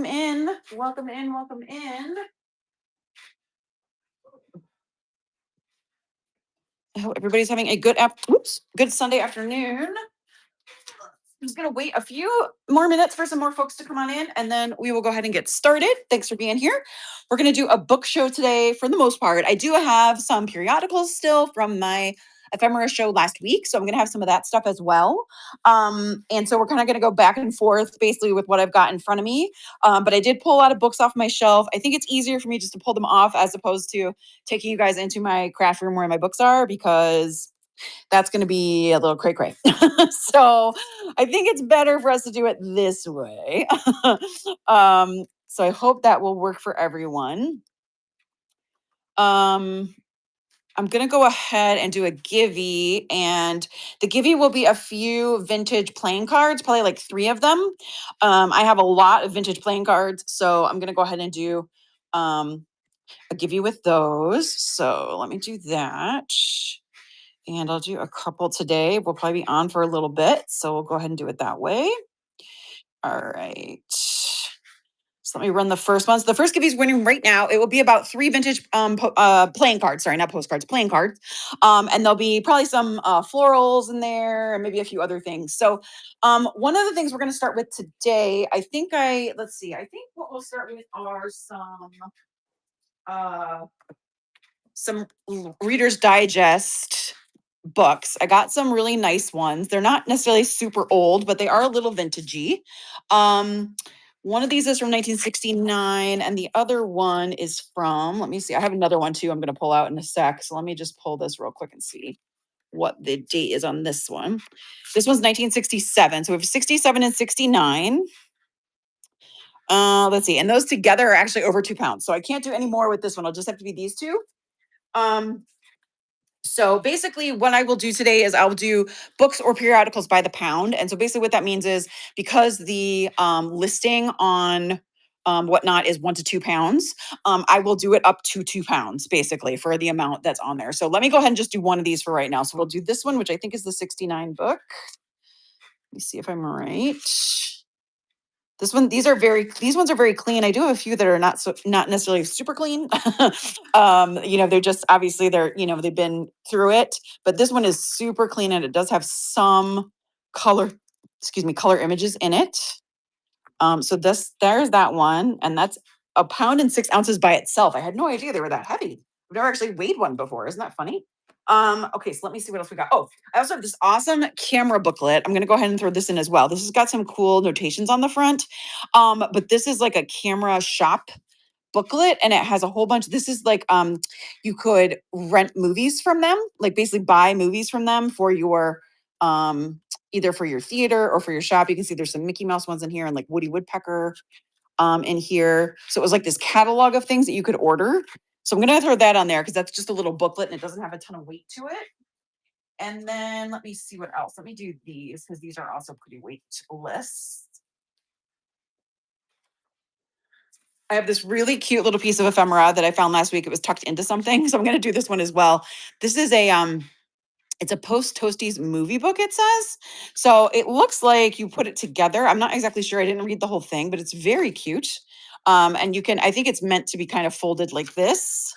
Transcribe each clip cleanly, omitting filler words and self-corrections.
welcome in. Welcome in. Welcome in. I hope everybody's having a good Sunday afternoon. I'm just going to wait a few more minutes for some more folks to come on in, and then we will go ahead and get started. Thanks for being here. We're going to do a book show today for the most part. I do have some periodicals still from my ephemera show last week, so I'm going to have some of that stuff as well. And so we're kind of going to go back and forth basically with what I've got in front of me. But I did pull a lot of books off my shelf. I think it's easier for me just to pull them off as opposed to taking you guys into my craft room where my books are, because that's going to be a little cray cray. So I think it's better for us to do it this way. So I hope that will work for everyone. I'm going to go ahead and do a givey, and the givey will be a few vintage playing cards, probably like 3 of them. I have a lot of vintage playing cards, so I'm going to go ahead and do a givey with those. So let me do that. And I'll do a couple today. We'll probably be on for a little bit, so we'll go ahead and do it that way. All right. So let me run the first one. So the first giveaway is winning right now. It will be about 3 vintage playing cards. Sorry, not postcards, playing cards. And there'll be probably some florals in there and maybe a few other things. So one of the things we're going to start with today, I think what we'll start with are some Reader's Digest books. I got some really nice ones. They're not necessarily super old, but they are a little vintagey. One of these is from 1969, and the other one is from, let me see, I have another one too I'm going to pull out in a sec. So let me just pull this real quick and see what the date is on this one. This one's 1967. So we have 67 and 69. Let's see. And those together are actually over 2 pounds. So I can't do any more with this one. I'll just have to be these two. So basically what I will do today is I'll do books or periodicals by the pound. And so basically what that means is, because the listing on whatnot is 1 to 2 pounds, I will do it up to 2 pounds basically for the amount that's on there. So let me go ahead and just do one of these for right now. So we'll do this one, which I think is the 69 book. Let me see if I'm right. These ones are very clean. I do have a few that are not necessarily super clean. They're just obviously they've been through it, but this one is super clean, and it does have some color images in it. So there's that one, and that's 1 pound and 6 ounces by itself. I had no idea they were that heavy. I've never actually weighed one before. Isn't that funny? Okay, so let me see what else we got. Oh, I also have this awesome camera booklet. I'm going to go ahead and throw this in as well. This has got some cool notations on the front. But this is like a camera shop booklet, and it has a whole bunch. This is like, you could rent movies from them, like basically buy movies from them for your, either for your theater or for your shop. You can see there's some Mickey Mouse ones in here and like Woody Woodpecker in here. So it was like this catalog of things that you could order. So I'm going to throw that on there because that's just a little booklet and it doesn't have a ton of weight to it. And then let me see what else. Let me do these because these are also pretty weightless. I have this really cute little piece of ephemera that I found last week. It was tucked into something. So I'm going to do this one as well. This is it's a Post Toasties movie book, it says. So it looks like you put it together. I'm not exactly sure. I didn't read the whole thing, but it's very cute. And I think it's meant to be kind of folded like this.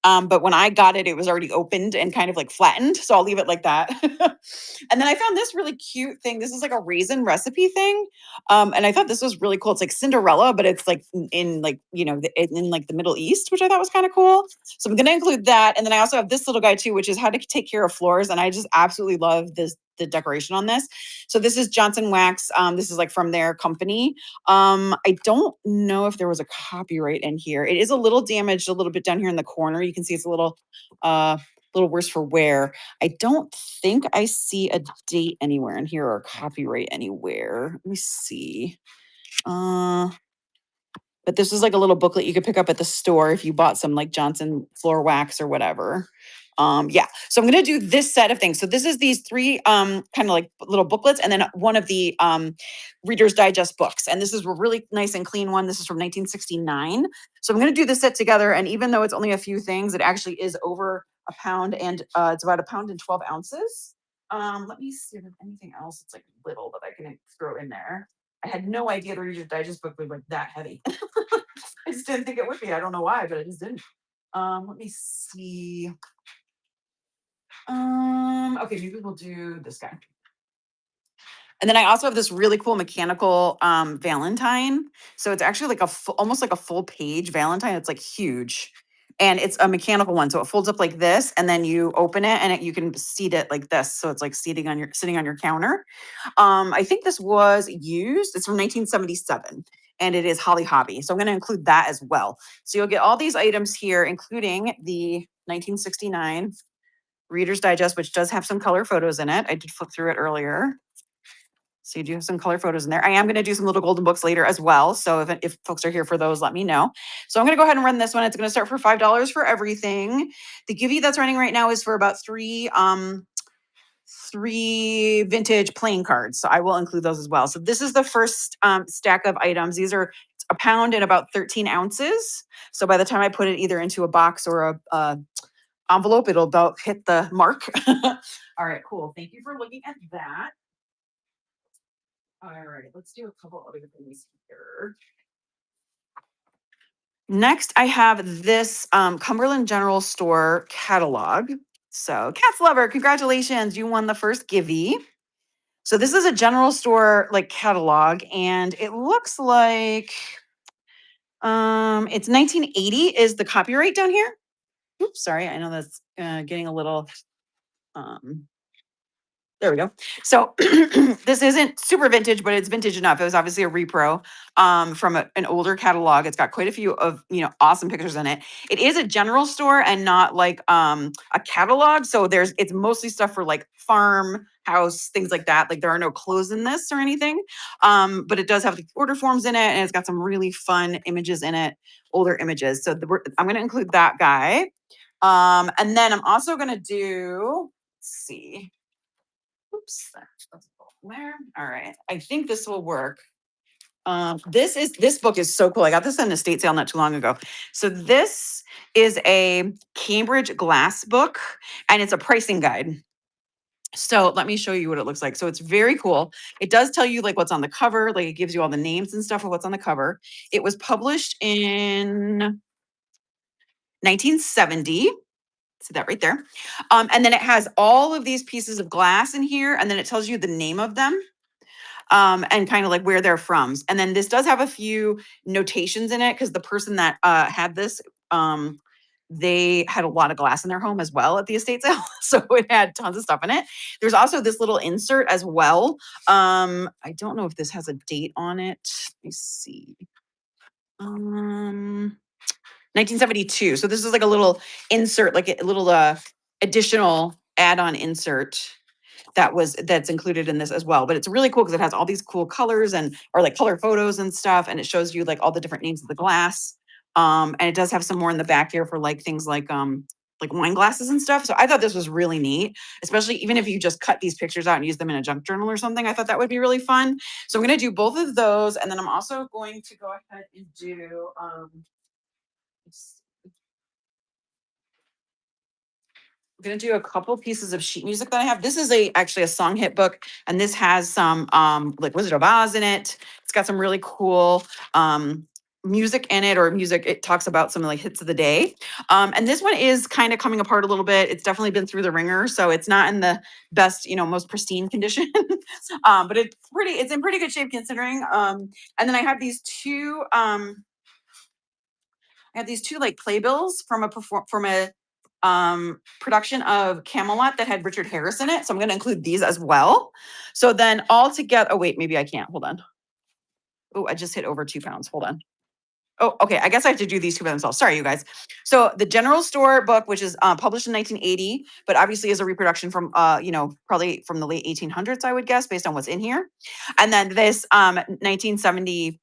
But when I got it, it was already opened and kind of like flattened. So I'll leave it like that. And then I found this really cute thing. This is like a raisin recipe thing. And I thought this was really cool. It's like Cinderella, but it's like in like, in like the Middle East, which I thought was kind of cool. So I'm going to include that. And then I also have this little guy too, which is how to take care of floors. And I just absolutely love the decoration on this. So this is Johnson Wax. This is like from their company. I don't know if there was a copyright in here. It is a little damaged a little bit down here in the corner. You can see it's a little worse for wear. I don't think I see a date anywhere in here or a copyright anywhere. Let me see. But this is like a little booklet you could pick up at the store if you bought some like Johnson floor wax or whatever. Yeah. So I'm going to do this set of things. So this is these 3 kind of like little booklets, and then one of the Reader's Digest books. And this is a really nice and clean one. This is from 1969. So I'm going to do this set together. And even though it's only a few things, it actually is over 1 pound, and it's about 1 pound and 12 ounces. Let me see if there's anything else that's like little that I can throw in there. I had no idea the Reader's Digest book was like that heavy. I just didn't think it would be. I don't know why, but I just didn't. Let me see. Okay, maybe we'll do this guy. And then I also have this really cool mechanical Valentine. So it's actually like almost like a full page Valentine. It's like huge. And it's a mechanical one. So it folds up like this, and then you open it and you can seat it like this. So it's like sitting on your counter. I think this was used. It's from 1977 and it is Holly Hobby. So I'm going to include that as well. So you'll get all these items here, including the 1969 Reader's Digest, which does have some color photos in it. I did flip through it earlier. So you do have some color photos in there. I am going to do some little golden books later as well. So if folks are here for those, let me know. So I'm going to go ahead and run this one. It's going to start for $5 for everything. The Givey that's running right now is for about three vintage playing cards. So I will include those as well. So this is the first stack of items. These are a pound and about 13 ounces. So by the time I put it either into a box or a envelope, it'll about hit the mark. All right, cool. Thank you for looking at that. All right, let's do a couple other things here. Next, I have this Cumberland General Store catalog. So, Cats Lover, congratulations. You won the first Givey. So this is a general store like catalog, and it looks like it's 1980 is the copyright down here. Oops, sorry. I know that's getting a little there we go. So this isn't super vintage, but it's vintage enough. It was obviously a repro from an older catalog. It's got quite a few of awesome pictures in it. It is a general store and not like a catalog. So it's mostly stuff for like farm, house, things like that. Like there are no clothes in this or anything, but it does have the order forms in it, and it's got some really fun images in it, older images. So I'm going to include that guy, and then I'm also going to do. Let's see. Oops, that's where. All right. I think this will work. This book is so cool. I got this on an estate sale not too long ago. So this is a Cambridge glass book, and it's a pricing guide. So let me show you what it looks like. So it's very cool. It does tell you like what's on the cover, like it gives you all the names and stuff of what's on the cover. It was published in 1970. See that right there. And then it has all of these pieces of glass in here, and then it tells you the name of them. And kind of like where they're from. And then this does have a few notations in it because the person that had this, they had a lot of glass in their home as well at the estate sale. So it had tons of stuff in it. There's also this little insert as well. I don't know if this has a date on it. Let me see. 1972. So this is like a little insert, like a little additional add-on insert that's included in this as well. But it's really cool because it has all these cool colors or like color photos and stuff, and it shows you like all the different names of the glass. And it does have some more in the back here for like things like wine glasses and stuff. So I thought this was really neat, especially even if you just cut these pictures out and use them in a junk journal or something. I thought that would be really fun. So I'm going to do both of those, and then I'm also going to go ahead and do I'm going to do a couple pieces of sheet music that I have. This is actually a song hit book, and this has some like Wizard of Oz in it. It's got some really cool music in it, or music. It talks about some like hits of the day. And this one is kind of coming apart a little bit. It's definitely been through the ringer, so it's not in the best, most pristine condition. But it's in pretty good shape considering. And then I have these two. Like playbills from a production of Camelot that had Richard Harris in it. So I'm going to include these as well. So then all together, oh wait, maybe I can't. Hold on. Oh, I just hit over 2 pounds. Hold on. Oh, okay. I guess I have to do these two by themselves. Sorry, you guys. So the General Store book, which is published in 1980, but obviously is a reproduction from, probably from the late 1800s, I would guess, based on what's in here. And then this 1970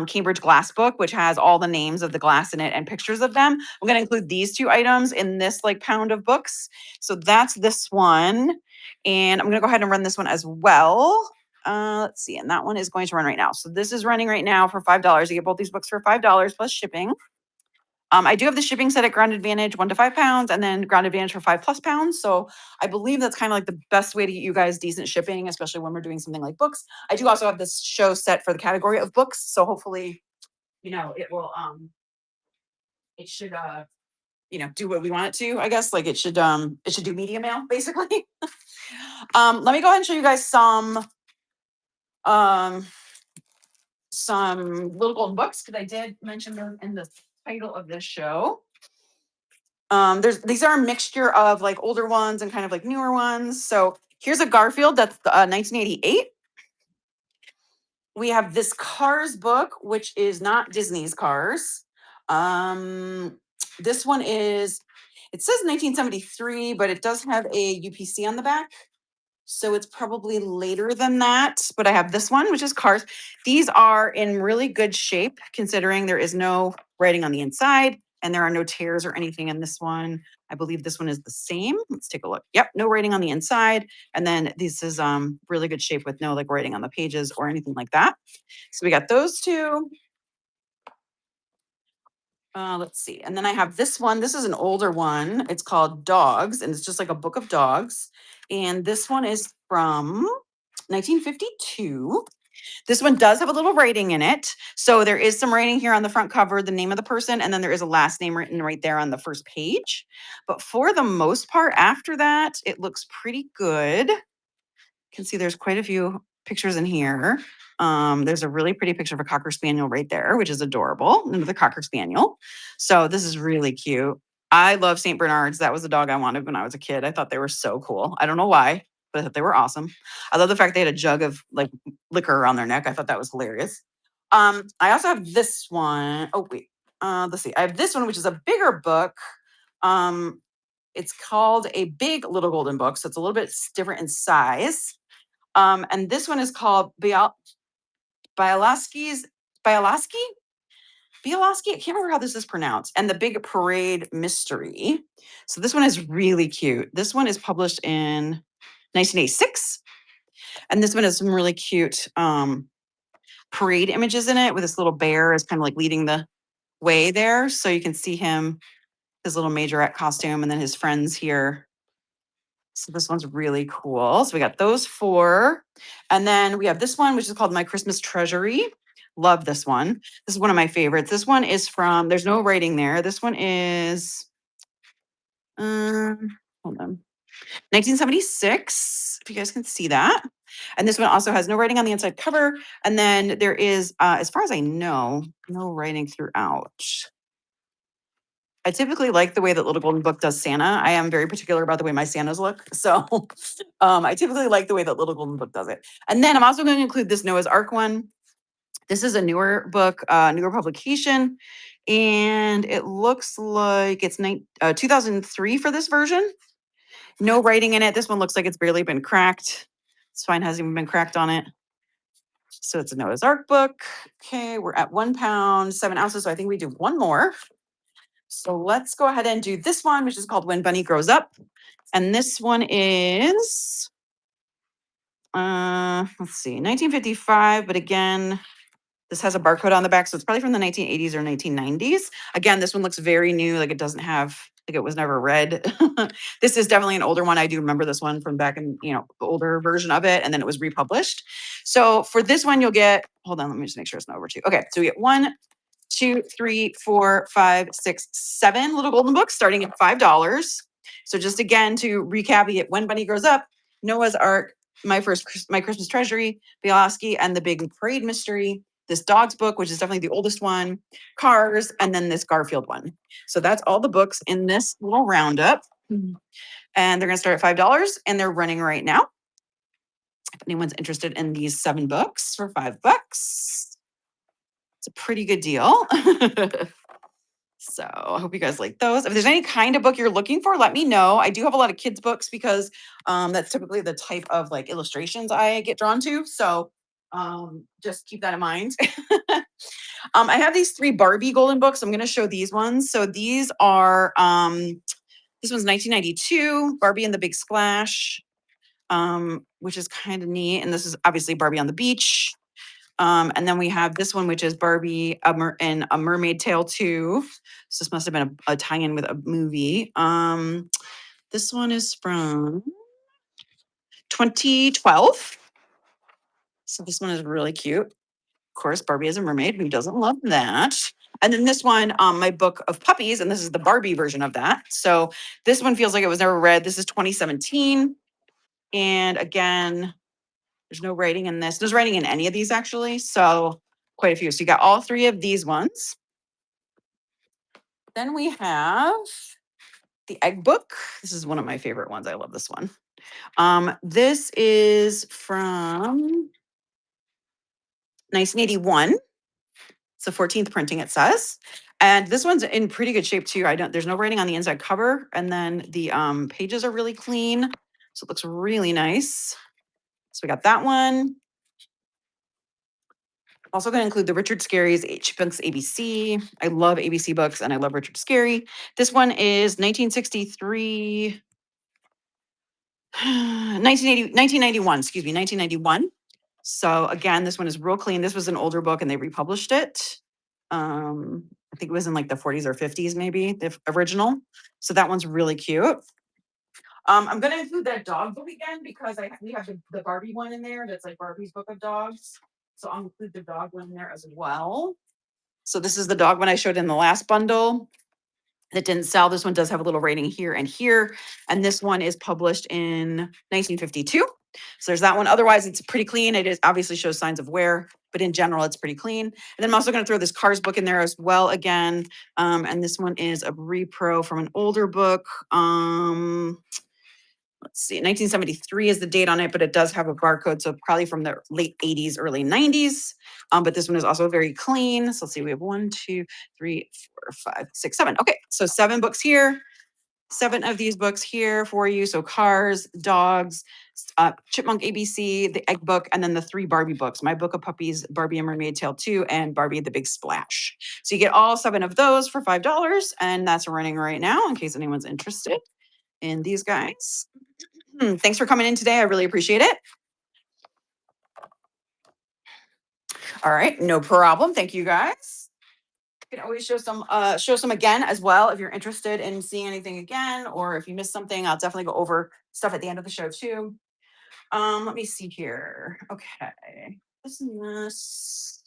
Cambridge glass book, which has all the names of the glass in it and pictures of them. I'm going to include these 2 items in this like pound of books. So that's this one. And I'm going to go ahead and run this one as well. Let's see. And that one is going to run right now. So this is running right now for $5. You get both these books for $5 plus shipping. I do have the shipping set at Ground Advantage 1 to 5 pounds and then Ground Advantage for 5+ pounds. So I believe that's kind of like the best way to get you guys decent shipping, especially when we're doing something like books. I do also have this show set for the category of books. So hopefully, it will, it should, do what we want it to, I guess. Like it should do media mail basically. Let me go ahead and show you guys um, some little golden books because I did mention them in the title of this show. These are a mixture of like older ones and kind of like newer ones. So here's a Garfield that's 1988. We have this Cars book, which is not Disney's Cars. This one it says 1973, but it does have a UPC on the back. So it's probably later than that, but I have this one, which is Cars. These are in really good shape, considering there is no writing on the inside and there are no tears or anything in this one. I believe this one is the same. Let's take a look. Yep, no writing on the inside. And then this is really good shape with no like writing on the pages or anything like that. So we got those two. Let's see. And then I have this one. This is an older one. It's called Dogs, and it's just like a book of dogs. And this one is from 1952. This one does have a little writing in it. So there is some writing here on the front cover, the name of the person, and then there is a last name written right there on the first page. But for the most part, after that, it looks pretty good. You can see there's quite a few pictures in here. There's a really pretty picture of a Cocker Spaniel right there, which is adorable. Another Cocker Spaniel. So this is really cute. I love St. Bernards. That was the dog I wanted when I was a kid. I thought they were so cool. I don't know why, but I thought they were awesome. I love the fact they had a jug of like liquor around their neck. I thought that was hilarious. I also have this one. Oh, wait. Let's see. I have this one, which is a bigger book. It's called A Big Little Golden Book. So it's a little bit different in size. And this one is called Bialaski's Bialaski? Bialaski? I can't remember how this is pronounced. And the Big Parade Mystery. So this one is really cute. This one is published in 1986. And this one has some really cute parade images in it with this little bear is kind of like leading the way there. So you can see him, his little majorette costume, and then his friends here. So this one's really cool. So we got those 4. And then we have this one, which is called My Christmas Treasury. Love this one. This is one of my favorites. This one is from, there's no writing there. This one is, hold on, 1976, if you guys can see that. And this one also has no writing on the inside cover. And then there is, as far as I know, no writing throughout. I typically like the way that Little Golden Book does Santa. I am very particular about the way my Santas look. So I typically like the way that Little Golden Book does it. And then I'm also going to include this Noah's Ark one. This is a newer book, newer publication. And it looks like it's 2003 for this version. No writing in it. This one looks like it's barely been cracked. This spine hasn't even been cracked on it. So it's a Noah's Ark book. Okay, we're at 1 pound, 7 ounces. So I think we do one more. So let's go ahead and do this one, which is called When Bunny Grows Up. And this one is, let's see, 1955. But again, this has a barcode on the back. So it's probably from the 1980s or 1990s. Again, this one looks very new. Like it doesn't have, like it was never read. This is definitely an older one. I do remember this one from back in, the older version of it. And then it was republished. So for this one, you'll get, hold on, let me just make sure it's not over 2. Okay, so we get 1, 2, 3, 4, 5, 6, 7 little golden books starting at $5. So just again to recap, you get When Bunny Grows Up, Noah's Ark, My Christmas Treasury, Bialaski, and the Big Parade Mystery. This dog's book, which is definitely the oldest one, Cars, and then this Garfield one. So that's all the books in this little roundup. And they're going to start at $5 and they're running right now. If anyone's interested in these 7 books for $5, it's a pretty good deal. So I hope you guys like those. If there's any kind of book you're looking for, let me know. I do have a lot of kids books because that's typically the type of like illustrations I get drawn to. So just keep that in mind. I have these 3 Barbie golden books. I'm going to show these ones. So these are, this one's 1992, Barbie and the Big Splash, which is kind of neat. And this is obviously Barbie on the beach. And then we have this one, which is Barbie and A Mermaid Tale 2. So this must have been a tie-in with a movie. This one is from 2012. So this one is really cute. Of course, Barbie is a mermaid. Who doesn't love that? And then this one, My Book of Puppies, and this is the Barbie version of that. So this one feels like it was never read. This is 2017. And again, there's no writing in this. There's writing in any of these actually. So quite a few. So you got all three of these ones. Then we have the Egg Book. This is one of my favorite ones. I love this one. This is from 1981. It's the 14th printing, it says. And this one's in pretty good shape too. There's no writing on the inside cover. And then the pages are really clean. So it looks really nice. So we got that one. Also going to include the Richard Scarry's Chipmunks ABC. I love ABC books and I love Richard Scarry. This one is 1963, 1991, excuse me, 1991. So again, this one is real clean. This was an older book and they republished it. I think it was in like the 40s or 50s, maybe the original. So that one's really cute. I'm going to include that dog book again because we have the Barbie one in there. That's like Barbie's Book of Dogs. So I'll include the dog one in there as well. So this is the dog one I showed in the last bundle that didn't sell. This one does have a little rating here and here. And this one is published in 1952. So there's that one. Otherwise, it's pretty clean. It is obviously shows signs of wear, but in general, it's pretty clean. And then I'm also going to throw this Cars book in there as well again. And this one is a repro from an older book. Let's see, 1973 is the date on it, but it does have a barcode. So probably from the late 80s, early 90s. But this one is also very clean. So let's see, we have 1, 2, 3, 4, 5, 6, 7. Okay, so 7 books here. 7 of these books here for you. So Cars, Dogs, Chipmunk ABC, the Egg Book, and then the 3 Barbie books, My Book of Puppies, Barbie and Mermaid Tale 2, and Barbie the Big Splash. So you get all 7 of those for $5, and that's running right now in case anyone's interested in these guys. Thanks for coming in today. I really appreciate it. All right, no problem. Thank you guys. You can always show some again as well if you're interested in seeing anything again, or if you missed something, I'll definitely go over stuff at the end of the show too. Let me see here. Okay, this and this.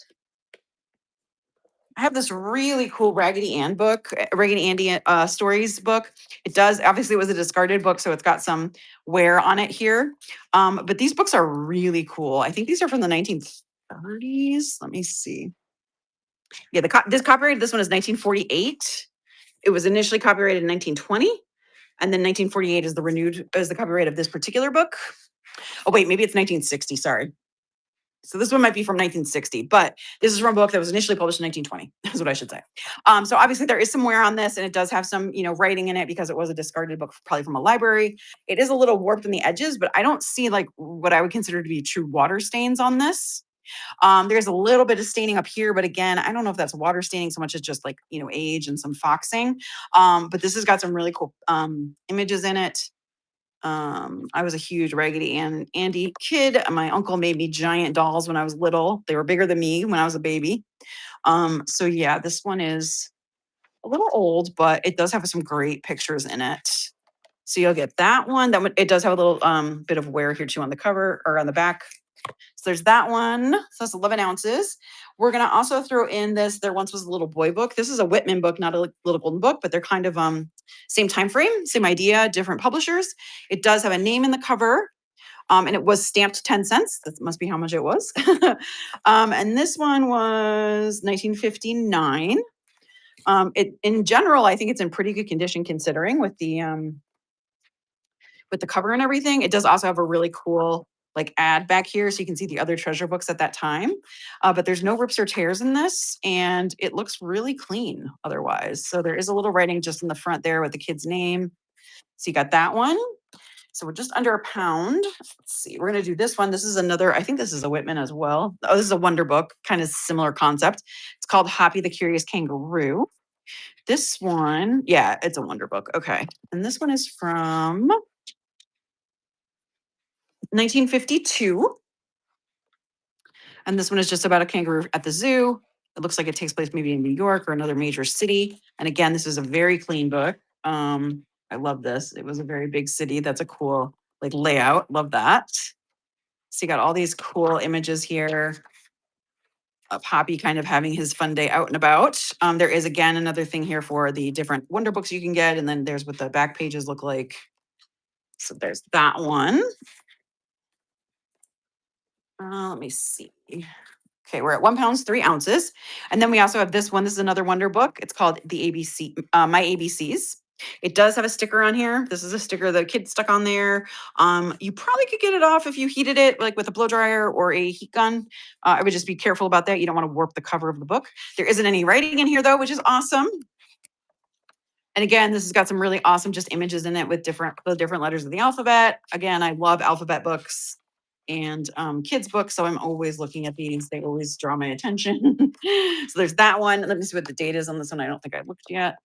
I have this really cool Raggedy Ann book, Raggedy Andy stories book. It does, obviously it was a discarded book, so it's got some wear on it here. But these books are really cool. I think these are from the 1930s. Let me see. Yeah, this copyright, this one is 1948. It was initially copyrighted in 1920. And then 1948 is the copyright of this particular book. Oh, wait, maybe it's 1960, sorry. So this one might be from 1960, but this is from a book that was initially published in 1920. That's what I should say. So obviously there is some wear on this, and it does have some, writing in it because it was a discarded book, probably from a library. It is a little warped in the edges, but I don't see like what I would consider to be true water stains on this. There's a little bit of staining up here, but again, I don't know if that's water staining so much as just like, age and some foxing. But this has got some really cool images in it. I was a huge Raggedy Andy kid. My uncle made me giant dolls when I was little. They were bigger than me when I was a baby. So yeah, this one is a little old, but it does have some great pictures in it. So you'll get that one. That one, it does have a little bit of wear here too on the cover or on the back. So there's that one. So that's 11 ounces. We're going to also throw in this. There once was a little boy book. This is a Whitman book, not a Little Golden Book, but they're kind of same time frame, same idea, different publishers. It does have a name in the cover. And it was stamped 10 cents. That must be how much it was. And this one was 1959. In general, I think it's in pretty good condition considering with the cover and everything. It does also have a really cool like ad back here so you can see the other treasure books at that time. But there's no rips or tears in this, and it looks really clean otherwise. So there is a little writing just in the front there with the kid's name. So you got that one. So we're just under £1. Let's see, we're going to do this one. This is another, I think this is a Whitman as well. Oh, this is a Wonder book, kind of similar concept. It's called Hoppy the Curious Kangaroo. This one, yeah, it's a Wonder book. Okay. And this one is from 1952. And this one is just about a kangaroo at the zoo. It looks like it takes place maybe in New York or another major city. And again, this is a very clean book. I love this. It was a very big city. That's a cool like layout. Love that. So you got all these cool images here of Hoppy kind of having his fun day out and about. There is again another thing here for the different wonder books you can get, and then there's what the back pages look like. So there's that one. Let me see. Okay, we're at 1 pound 3 ounces, and then we also have this one. This is another wonder book. It's called the ABC, My ABCs. It does have a sticker on here. This is a sticker the kid stuck on there. You probably could get it off if you heated it, like with a blow dryer or a heat gun. I would just be careful about that. You don't want to warp the cover of the book. There isn't any writing in here though, which is awesome. And again, this has got some really awesome just images in it with the different letters of the alphabet. Again, I love alphabet books and kids books, so I'm always looking at these. They always draw my attention. So there's that one. Let me see what the date is on this one. I don't think I looked yet.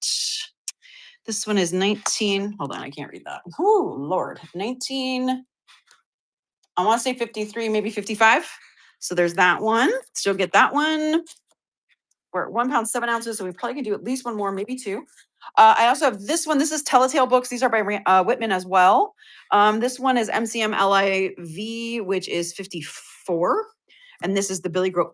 This one is 19. Hold on, I can't read that. Oh, Lord. 19. I want to say 53, maybe 55. So there's that one. Still get that one. We're at 1 pound 7 ounces, so we probably could do at least one more, maybe two. I also have this one. This is Telltale Books. These are by Whitman as well. This one is MCM LIV, which is 54. And this is the Billy Goat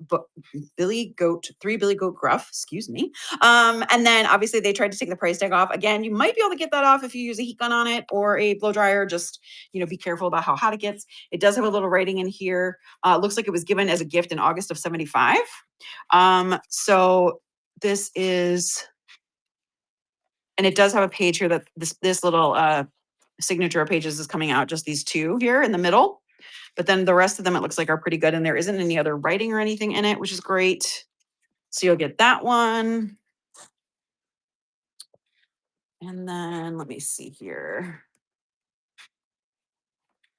3 Billy Goat Gruff, excuse me. And then obviously they tried to take the price tag off. Again, you might be able to get that off if you use a heat gun on it or a blow dryer. Just, be careful about how hot it gets. It does have a little writing in here. Looks like it was given as a gift in August of 75. So this is, and it does have a page here that this little signature of pages is coming out, just these two here in the middle. But then the rest of them, it looks like are pretty good. And there isn't any other writing or anything in it, which is great. So you'll get that one. And then let me see here.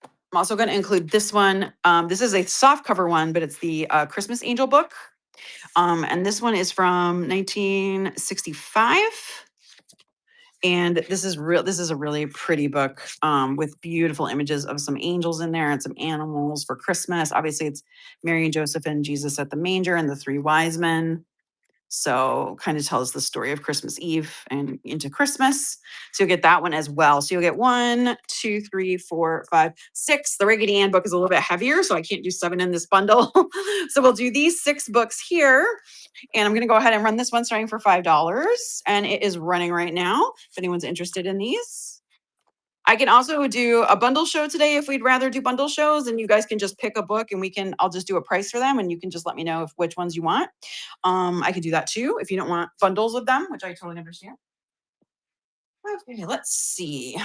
I'm also going to include this one. This is a soft cover one, but it's the Christmas Angel book. And this one is from 1965. And this is a really pretty book with beautiful images of some angels in there and some animals for Christmas. Obviously, it's Mary and Joseph and Jesus at the manger and the three wise men. So kind of tells the story of Christmas Eve and into Christmas. So you'll get that one as well. So you'll get 1, 2, 3, 4, 5, 6. The Raggedy Ann book is a little bit heavier, so I can't do 7 in this bundle. So we'll do these 6 books here. And I'm going to go ahead and run this one starting for $5. And it is running right now if anyone's interested in these. I can also do a bundle show today if we'd rather do bundle shows, and you guys can just pick a book and I'll just do a price for them and you can just let me know which ones you want. I could do that too if you don't want bundles of them, which I totally understand. Okay, let's see.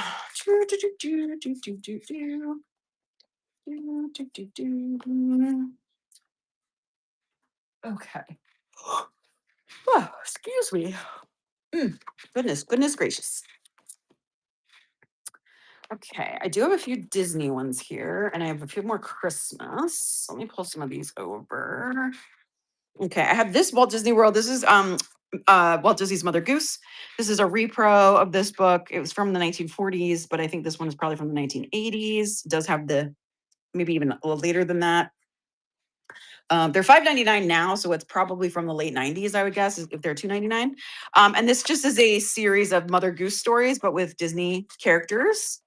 Okay. Oh, excuse me. Goodness gracious. Okay, I do have a few Disney ones here, and I have a few more Christmas. Let me pull some of these over. Okay, I have this Walt Disney World. This is Walt Disney's Mother Goose. This is a repro of this book. It was from the 1940s, but I think this one is probably from the 1980s. It does have maybe even a little later than that. They're $5.99 now, so it's probably from the late 90s, I would guess, if they're $2.99. And this just is a series of Mother Goose stories, but with Disney characters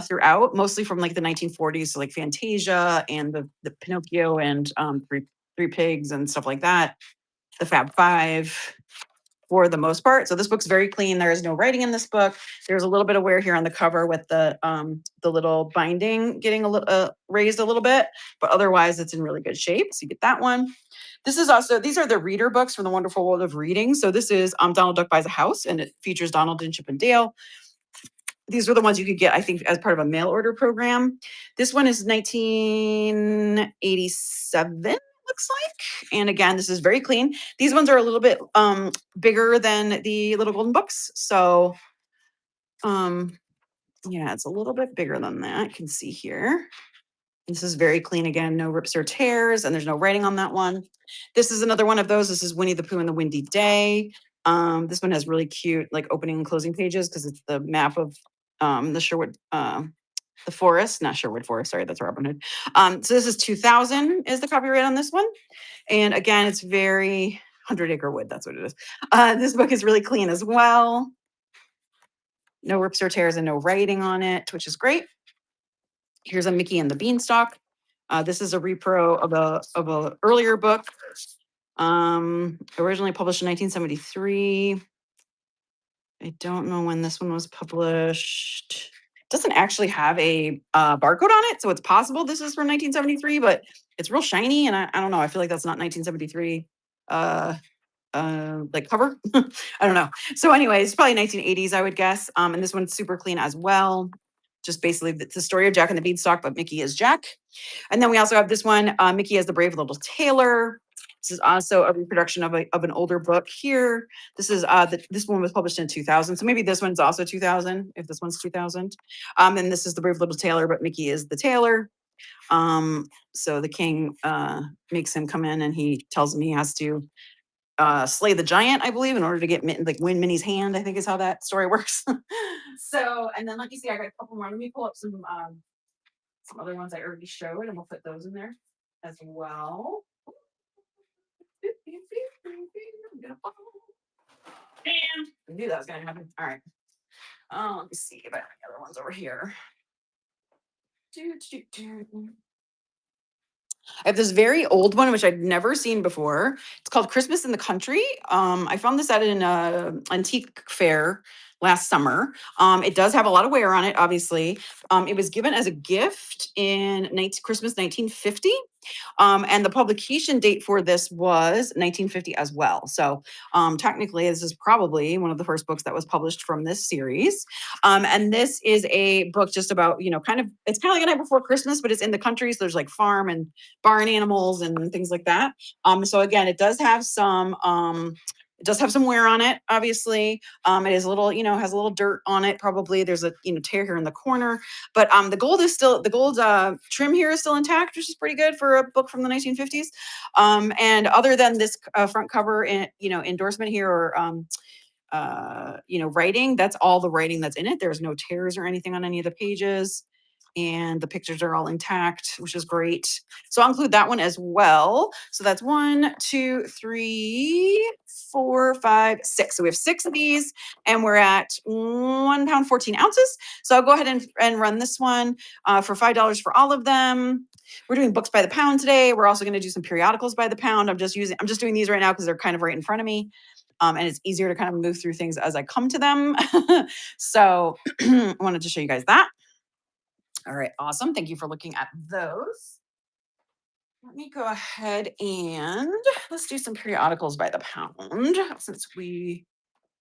throughout, mostly from like the 1940s, so like Fantasia and the Pinocchio and Three Pigs and stuff like that. The Fab Five for the most part. So this book's very clean. There is no writing in this book. There's a little bit of wear here on the cover with the little binding getting a little raised a little bit, but otherwise it's in really good shape. So you get that one. These are the reader books from the Wonderful World of Reading. So this is Donald Duck Buys a House, and it features Donald and Chip and Dale. These are the ones you could get, I think, as part of a mail order program. This one is 1987. Looks like. And again, this is very clean. These ones are a little bit bigger than the Little Golden Books. So yeah, it's a little bit bigger than that. You can see here. This is very clean again, no rips or tears, and there's no writing on that one. This is another one of those. This is Winnie the Pooh and the Windy Day. This one has really cute like opening and closing pages because it's the map of the Sherwood The Forest, not Sherwood Forest, sorry, that's Robin Hood. So this is 2000 is the copyright on this one. And again, it's very 100 Acre Wood, that's what it is. This book is really clean as well. No rips or tears and no writing on it, which is great. Here's a Mickey and the Beanstalk. This is a repro of a earlier book, originally published in 1973. I don't know when this one was published. It doesn't actually have a barcode on it, so it's possible this is from 1973, but it's real shiny, and I don't know. I feel like that's not 1973 like cover. I don't know. So, anyways, probably 1980s, I would guess. And this one's super clean as well. Just basically, it's the story of Jack and the Beanstalk, but Mickey is Jack. And then we also have this one, Mickey as the Brave Little Tailor. This is also a reproduction of an older book here. This is this one was published in 2000, so maybe this one's also 2000. If this one's 2000, and this is the Brave Little Tailor, but Mickey is the tailor. So the king makes him come in, and he tells him he has to slay the giant, I believe, in order to get like win Minnie's hand. I think is how that story works. So, and then like you see, I got a couple more. Let me pull up some other ones I already showed, and we'll put those in there as well. And I knew that was gonna happen. All right. Let me see if I have any other ones over here. I have this very old one which I'd never seen before. It's called Christmas in the Country. I found this at an antique fair last summer. It does have a lot of wear on it, obviously. It was given as a gift in Christmas 1950. And the publication date for this was 1950 as well. So technically, this is probably one of the first books that was published from this series. And this is a book just about, it's kind of like A Night Before Christmas, but it's in the country. So there's like farm and barn animals and things like that. So again, it does have some wear on it, obviously. It is a little, has a little dirt on it. Probably there's a, tear here in the corner, but the gold trim here is still intact, which is pretty good for a book from the 1950s. And other than this front cover, endorsement here or writing, that's all the writing that's in it. There's no tears or anything on any of the pages. And the pictures are all intact, which is great. So I'll include that one as well. So that's 1, 2, 3, 4, 5, 6. So we have 6 of these, and we're at 1 pound 14 ounces. So I'll go ahead and run this one for $5 for all of them. We're doing books by the pound today. We're also going to do some periodicals by the pound. I'm just doing these right now because they're kind of right in front of me. And it's easier to kind of move through things as I come to them. So I wanted to show you guys that. All right, awesome. Thank you for looking at those. Let me go ahead and let's do some periodicals by the pound since we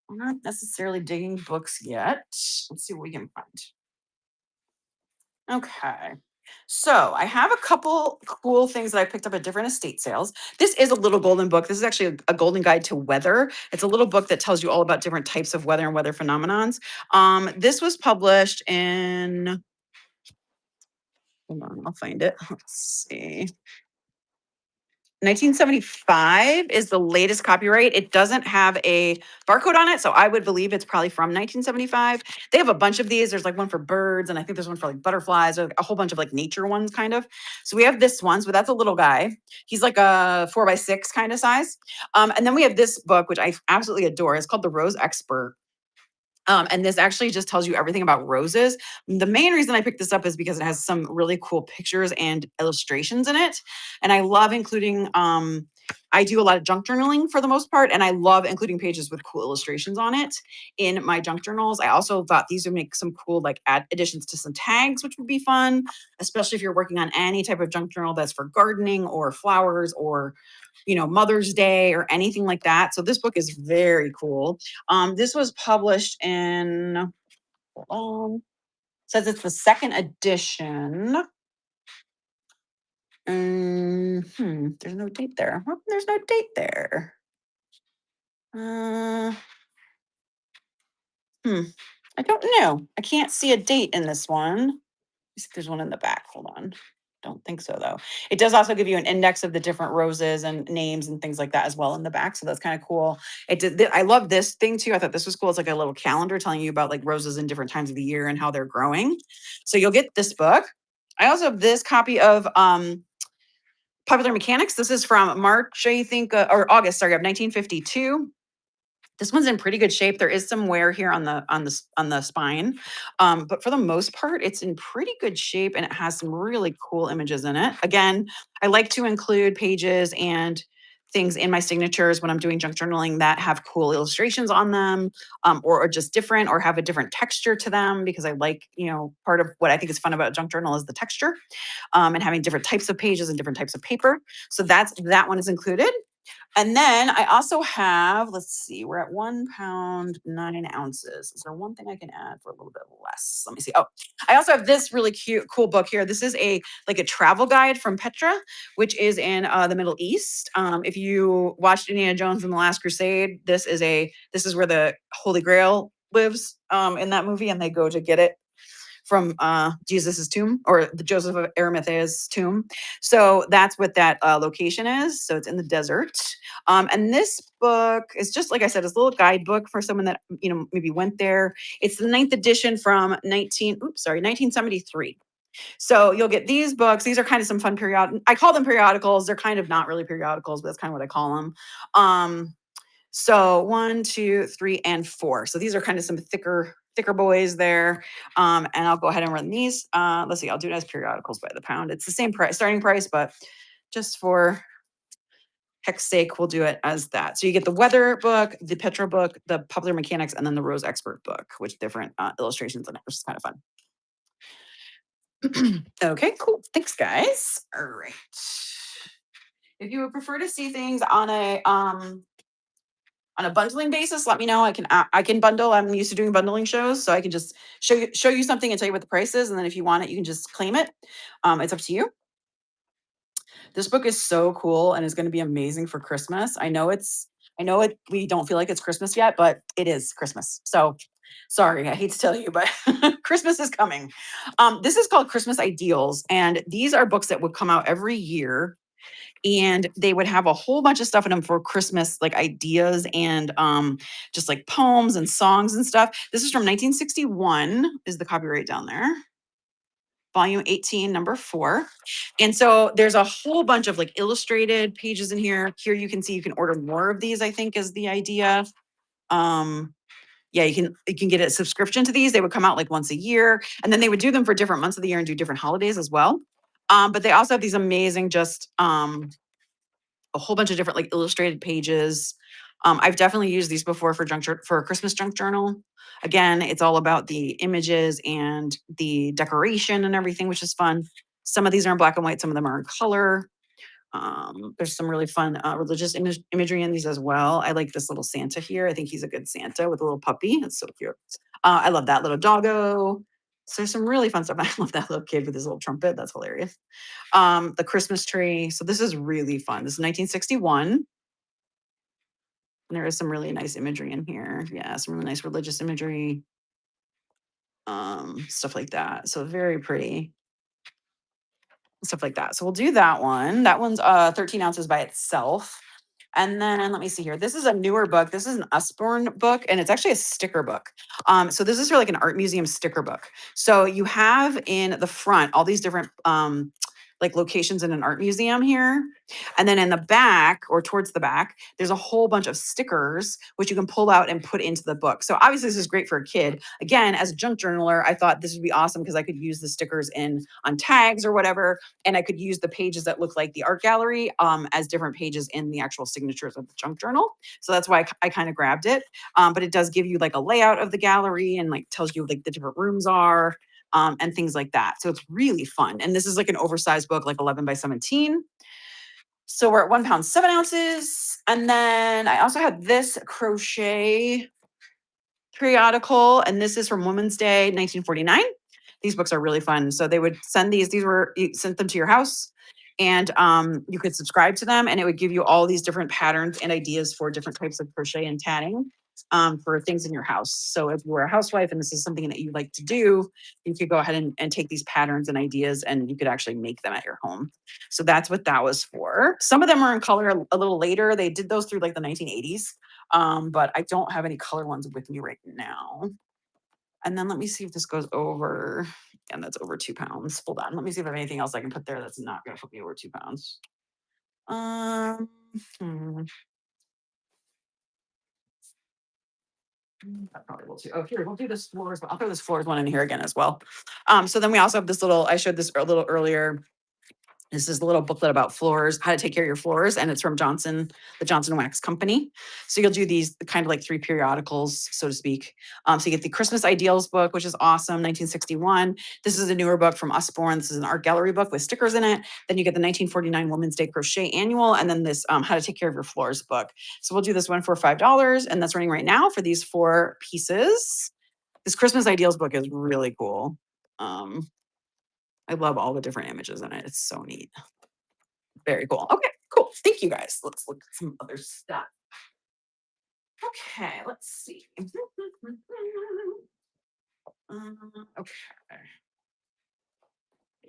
aren't necessarily digging books yet. Let's see what we can find. Okay. So I have a couple cool things that I picked up at different estate sales. This is a little golden book. This is actually a golden guide to weather. It's a little book that tells you all about different types of weather and weather phenomenons. This was published in, hold on, I'll find it. Let's see. 1975 is the latest copyright. It doesn't have a barcode on it, so I would believe it's probably from 1975. They have a bunch of these. There's like one for birds, and I think there's one for like butterflies, or a whole bunch of like nature ones, kind of. So we have this one. So that's a little guy. He's like a 4x6 kind of size. And then we have this book, which I absolutely adore. It's called The Rose Expert. And this actually just tells you everything about roses. The main reason I picked this up is because it has some really cool pictures and illustrations in it. And I love including, I do a lot of junk journaling for the most part, and I love including pages with cool illustrations on it in my junk journals. I also thought these would make some cool like additions to some tags, which would be fun, especially if you're working on any type of junk journal that's for gardening or flowers or Mother's Day or anything like that. So this book is very cool. This was published in, says it's the second edition. There's no date there. There's no date there. I don't know. I can't see a date in this one. Let me see if there's one in the back. Hold on. Don't think so though. It does also give you an index of the different roses and names and things like that as well in the back. So that's kind of cool. I love this thing too. I thought this was cool. It's like a little calendar telling you about like roses in different times of the year and how they're growing. So you'll get this book. I also have this copy of Popular Mechanics. This is from March, I think, or August, sorry, of 1952. This one's in pretty good shape. There is some wear here on the spine, but for the most part, it's in pretty good shape, and it has some really cool images in it. Again, I like to include pages and things in my signatures when I'm doing junk journaling that have cool illustrations on them, or are just different, or have a different texture to them, because I like, part of what I think is fun about a junk journal is the texture, and having different types of pages and different types of paper. So that one is included. And then I also have, let's see, we're at 1 pound, 9 ounces. Is there one thing I can add for a little bit less? Let me see. Oh, I also have this really cool book here. This is like a travel guide from Petra, which is in the Middle East. If you watched Indiana Jones and the Last Crusade, this is where the Holy Grail lives in that movie, and they go to get it from Jesus's tomb, or the Joseph of Arimathea's tomb. So that's what that location is. So it's in the desert. And this book is just, like I said, it's a little guidebook for someone that, maybe went there. It's the 9th edition from 1973. So you'll get these books. These are kind of some fun I call them periodicals. They're kind of not really periodicals, but that's kind of what I call them. So 1, 2, 3, and 4. So these are kind of some thicker boys there. And I'll go ahead and run these. Let's see, I'll do it as periodicals by the pound. It's the same price, starting price, but just for heck's sake, we'll do it as that. So you get the weather book, the Petra book, the Popular Mechanics, and then the Rose Expert book with different illustrations in it, which is kind of fun. Okay, cool. Thanks, guys. All right. If you would prefer to see things on a bundling basis, let me know. I can bundle. I'm used to doing bundling shows, so I can just show you something and tell you what the price is, and then if you want it, you can just claim it. It's up to you. This book is so cool and is going to be amazing for Christmas. I know we don't feel like it's Christmas yet, but it is Christmas. So sorry, I hate to tell you, but Christmas is coming. This is called Christmas Ideals, and these are books that would come out every year, and they would have a whole bunch of stuff in them for Christmas, like ideas and just like poems and songs and stuff. This is from 1961, is the copyright down there. Volume 18, number 4. And so there's a whole bunch of like illustrated pages in here. Here you can see you can order more of these, I think is the idea. Yeah, you can get a subscription to these. They would come out like once a year, and then they would do them for different months of the year and do different holidays as well. But they also have these amazing just a whole bunch of different like illustrated pages. I've definitely used these before for a Christmas junk journal. Again, it's all about the images and the decoration and everything, which is fun. Some of these are in black and white, some of them are in color. There's some really fun religious imagery in these as well. I like this little Santa here. I think he's a good Santa with a little puppy. It's so cute. I love that little doggo. So there's some really fun stuff. I love that little kid with his little trumpet. That's hilarious. The Christmas tree. So this is really fun. This is 1961. And there is some really nice imagery in here. Yeah, some really nice religious imagery. Stuff like that. So very pretty. Stuff like that. So we'll do that one. That one's 13 ounces by itself. And then let me see here. This is a newer book. This is an Usborne book, and it's actually a sticker book. So this is for like an art museum sticker book. So you have in the front all these different like locations in an art museum here. And then in the back, or towards the back, there's a whole bunch of stickers which you can pull out and put into the book. So obviously this is great for a kid. Again, as a junk journaler, I thought this would be awesome because I could use the stickers on tags or whatever, and I could use the pages that look like the art gallery as different pages in the actual signatures of the junk journal. So that's why I kind of grabbed it. But it does give you like a layout of the gallery and like tells you like the different rooms are. And things like that. So it's really fun. And this is like an oversized book, like 11 by 17. So we're at 1 pound, 7 ounces. And then I also had this crochet periodical, and this is from Women's Day, 1949. These books are really fun. So they would send you sent them to your house, and you could subscribe to them, and it would give you all these different patterns and ideas for different types of crochet and tatting. for things in your house. So if you were a housewife and this is something that you like to do, you could go ahead and take these patterns and ideas and you could actually make them at your home. So that's what that was for. Some of them are in color a little later. They did those through like the 1980s. But I don't have any color ones with me right now. And then let me see if this goes over. And that's over 2 pounds. Hold on. Let me see if I have anything else I can put there that's not going to put me over 2 pounds. Um, hmm, I probably will too. Oh, here, we'll do this floors. I'll throw this floors one in here again as well. So then we also have this little, I showed this a little earlier. This is a little booklet about floors, how to take care of your floors, and it's from the Johnson Wax Company. So you'll do these kind of like 3 periodicals, so to speak. So you get the Christmas Ideals book, which is awesome, 1961. This is a newer book from Usborne. This is an art gallery book with stickers in it. Then you get the 1949 Women's Day Crochet Annual, and then this How to Take Care of Your Floors book. So we'll do this one for $5, and that's running right now for these 4 pieces. This Christmas Ideals book is really cool. I love all the different images in it. It's so neat. Very cool. Okay, cool. Thank you guys. Let's look at some other stuff. Okay, let's see. Okay.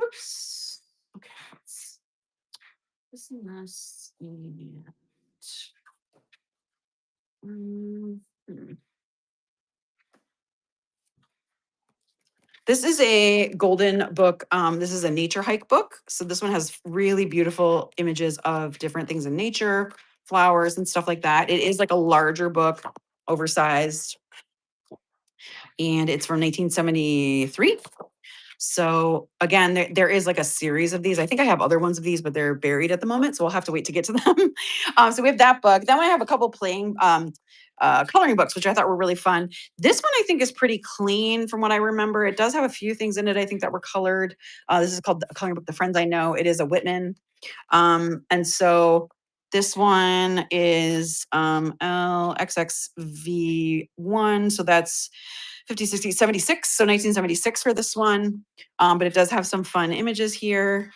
Oops. Okay. This and this. And, hmm. This is a golden book. This is a nature hike book. So this one has really beautiful images of different things in nature, flowers and stuff like that. It is like a larger book, oversized, and it's from 1973. So again, there is like a series of these. I think I have other ones of these, but they're buried at the moment, so we'll have to wait to get to them. So we have that book. Then I have a couple plain coloring books, which I thought were really fun. This one I think is pretty clean from what I remember. It does have a few things in it I think that were colored. This is called a coloring book, The Friends I Know. It is a Whitman. And so this one is LXXV1. So that's 50, 60, 76. So 1976 for this one. But it does have some fun images here.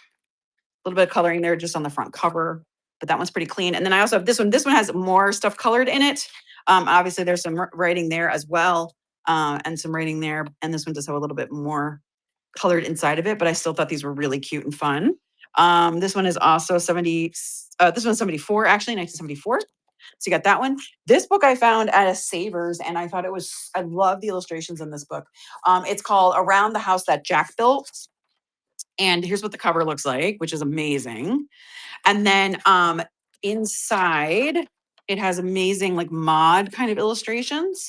A little bit of coloring there just on the front cover. But that one's pretty clean. And then I also have this one. This one has more stuff colored in it. Obviously, there's some writing there as well. And some writing there. And this one does have a little bit more colored inside of it, but I still thought these were really cute and fun. This one is also 70, this one's 74, actually, 1974. So you got that one. This book I found at a Savers, and I thought I love the illustrations in this book. It's called Around the House That Jack Built. And here's what the cover looks like, which is amazing. And then inside, it has amazing like mod kind of illustrations.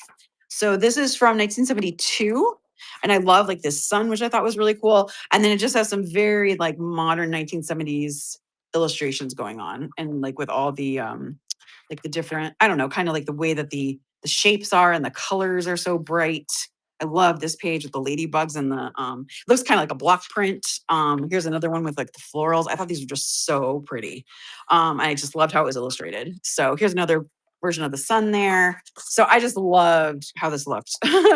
So this is from 1972. And I love like this sun, which I thought was really cool. And then it just has some very like modern 1970s illustrations going on. And like with all the like the different, I don't know, kind of like the way that the shapes are and the colors are so bright. I love this page with the ladybugs and the it looks kind of like a block print. Here's another one with like the florals. I thought these were just so pretty. I just loved how it was illustrated. So here's another version of the sun there. So I just loved how this looked.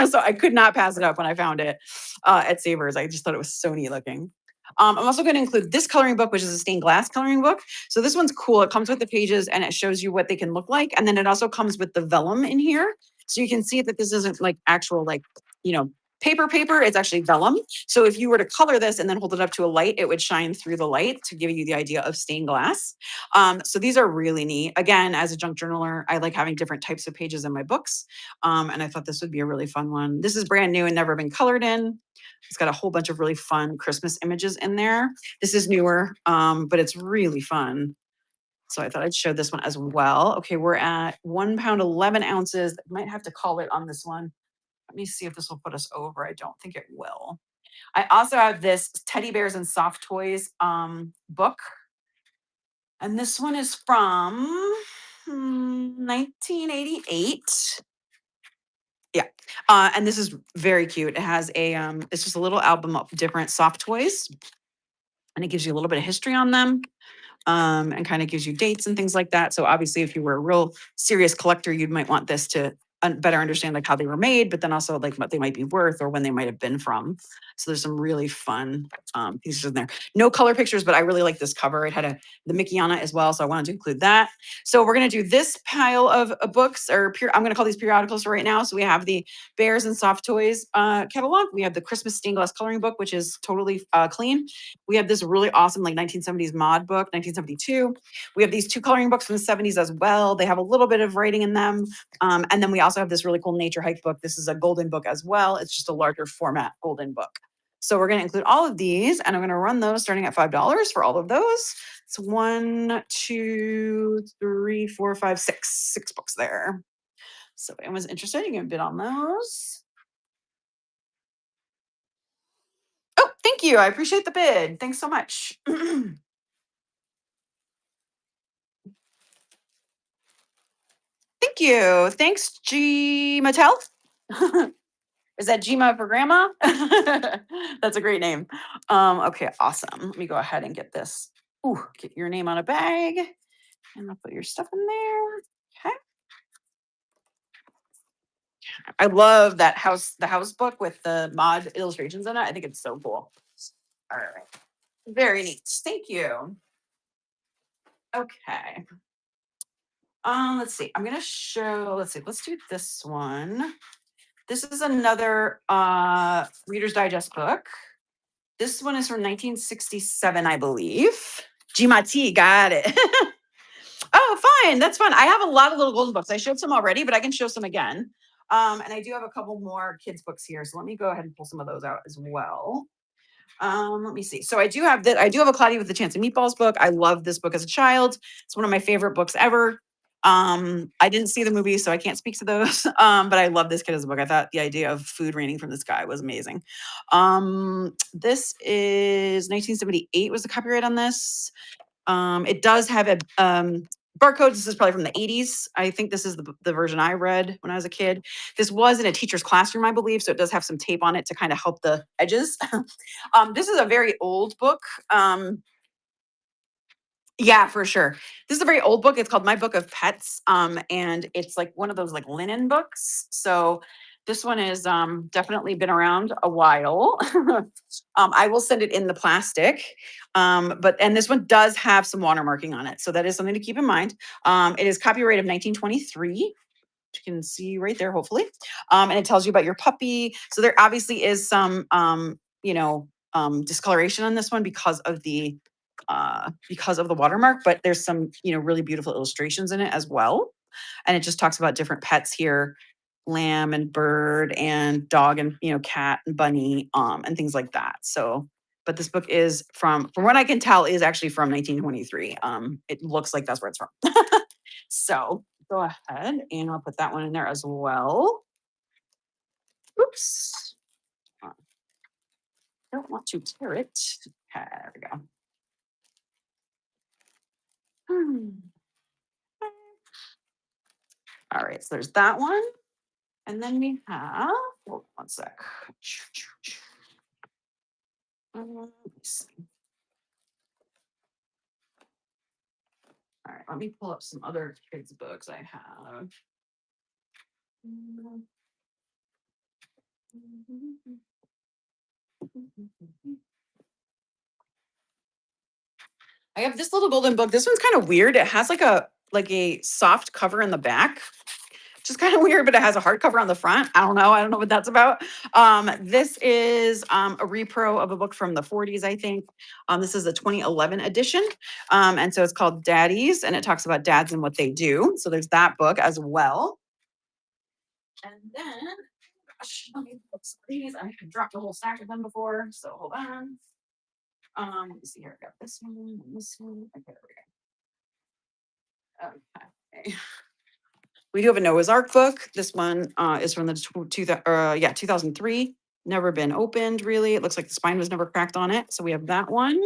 So I could not pass it up when I found it at Savers. I just thought it was so neat looking. I'm also going to include this coloring book, which is a stained glass coloring book. So this one's cool. It comes with the pages and it shows you what they can look like. And then it also comes with the vellum in here. So you can see that this isn't like actual like, you know, paper, it's actually vellum. So if you were to color this and then hold it up to a light, it would shine through the light to give you the idea of stained glass. So these are really neat. Again, as a junk journaler, I like having different types of pages in my books. And I thought this would be a really fun one. This is brand new and never been colored in. It's got a whole bunch of really fun Christmas images in there. This is newer, but it's really fun. So I thought I'd show this one as well. Okay, we're at 1 pound, 11 ounces. Might have to call it on this one. Let me see if this will put us over. I don't think it will. I also have this Teddy Bears and Soft Toys book. And this one is from 1988. Yeah. And this is very cute. It has it's just a little album of different soft toys. And it gives you a little bit of history on them. And kind of gives you dates and things like that. So obviously, if you were a real serious collector, you might want this to better understand like how they were made, but then also like what they might be worth or when they might have been from. So there's some really fun pieces in there. No color pictures, but I really like this cover. It had the Mickey on it as well, so I wanted to include that. So we're gonna do this pile of books, or I'm gonna call these periodicals for right now. So we have the Bears and Soft Toys catalog. We have the Christmas stained glass coloring book, which is totally clean. We have this really awesome like 1970s mod book, 1972. We have these two coloring books from the 70s as well. They have a little bit of writing in them. And then we also have this really cool nature hike book. This is a golden book as well. It's just a larger format golden book. So we're going to include all of these, and I'm going to run those starting at $5 for all of those. It's 1, 2, 3, 4, 5, 6 books there. So if anyone's interested, you can bid on those. Oh, thank you. I appreciate the bid. Thanks so much. Thank you. Thanks, G Mattel. Is that Gma for grandma? That's a great name. Okay, awesome. Let me go ahead and get this. Ooh, get your name on a bag, and I'll put your stuff in there. Okay. I love that the house book with the mod illustrations in it. I think it's so cool. All right. Very neat. Thank you. Okay. Let's see. I'm gonna show, let's see, let's do this one. This is another Reader's Digest book. This one is from 1967, I believe. Gmati, got it. Oh, fine. That's fun. I have a lot of little golden books. I showed some already, but I can show some again. And I do have a couple more kids' books here. So let me go ahead and pull some of those out as well. Let me see. So I do have that. I do have a Cloudy with a Chance of Meatballs book. I loved this book as a child. It's one of my favorite books ever. I didn't see the movie, so I can't speak to those. But I love this kid as a book. I thought the idea of food raining from the sky was amazing. This is 1978 was the copyright on this. It does have a barcode. This is probably from the 80s. I think this is the version I read when I was a kid. This was in a teacher's classroom, I believe, so it does have some tape on it to kind of help the edges. This is a very old book. Yeah, for sure. This is a very old book. It's called My Book of Pets. And it's like one of those like linen books. So this one is definitely been around a while. I will send it in the plastic. And this one does have some watermarking on it. So that is something to keep in mind. It is copyright of 1923. You can see right there, hopefully. And it tells you about your puppy. So there obviously is some discoloration on this one because of the watermark, but there's some really beautiful illustrations in it as well. And it just talks about different pets here, lamb and bird and dog and cat and bunny and things like that. So but this book is from what I can tell is actually from 1923. It looks like that's where it's from. So go ahead and I'll put that one in there as well. Oops. Don't want to tear it. Okay, there we go. All right, so there's that one. And then we have, hold on one sec. Let me see. All right, let me pull up some other kids' books I have. I have this little golden book. This one's kind of weird. It has like a soft cover in the back, which is kind of weird, but it has a hardcover on the front. I don't know what that's about. This is a repro of a book from the 40s, I think. This is a 2011 edition. And so it's called Daddies, and it talks about dads and what they do. So there's that book as well. And then, gosh, let me look some of these. I dropped a whole stack of them before, so hold on. Let me see here. I got this one and this one. Okay, there we go. Okay. We do have a Noah's Ark book. This one is from the 2003. Never been opened, really. It looks like the spine was never cracked on it. So we have that one.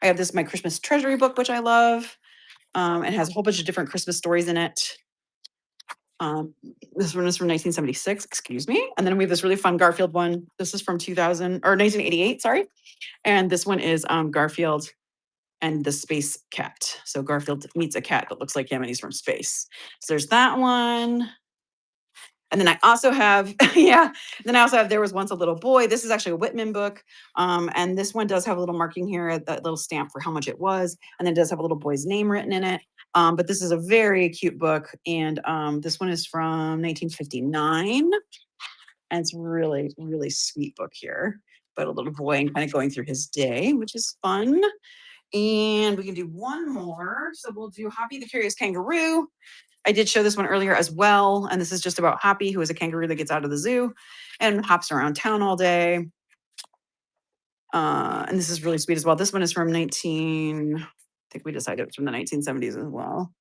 I have this My Christmas Treasury book, which I love. It has a whole bunch of different Christmas stories in it. This one is from 1976, excuse me. And then we have this really fun Garfield one. This is from 1988, sorry. And this one is Garfield and the Space Cat. So Garfield meets a cat that looks like him and he's from space. So there's that one. And then I also have, yeah. Then I also have There Was Once a Little Boy. This is actually a Whitman book. And this one does have a little marking here, that little stamp for how much it was. And then it does have a little boy's name written in it. But this is a very cute book. And this one is from 1959. And it's really, really sweet book here. But a little boy and kind of going through his day, which is fun. And we can do one more. So we'll do Hoppy the Curious Kangaroo. I did show this one earlier as well. And this is just about Hoppy, who is a kangaroo that gets out of the zoo and hops around town all day. And this is really sweet as well. This one is from I think we decided it's from the 1970s as well.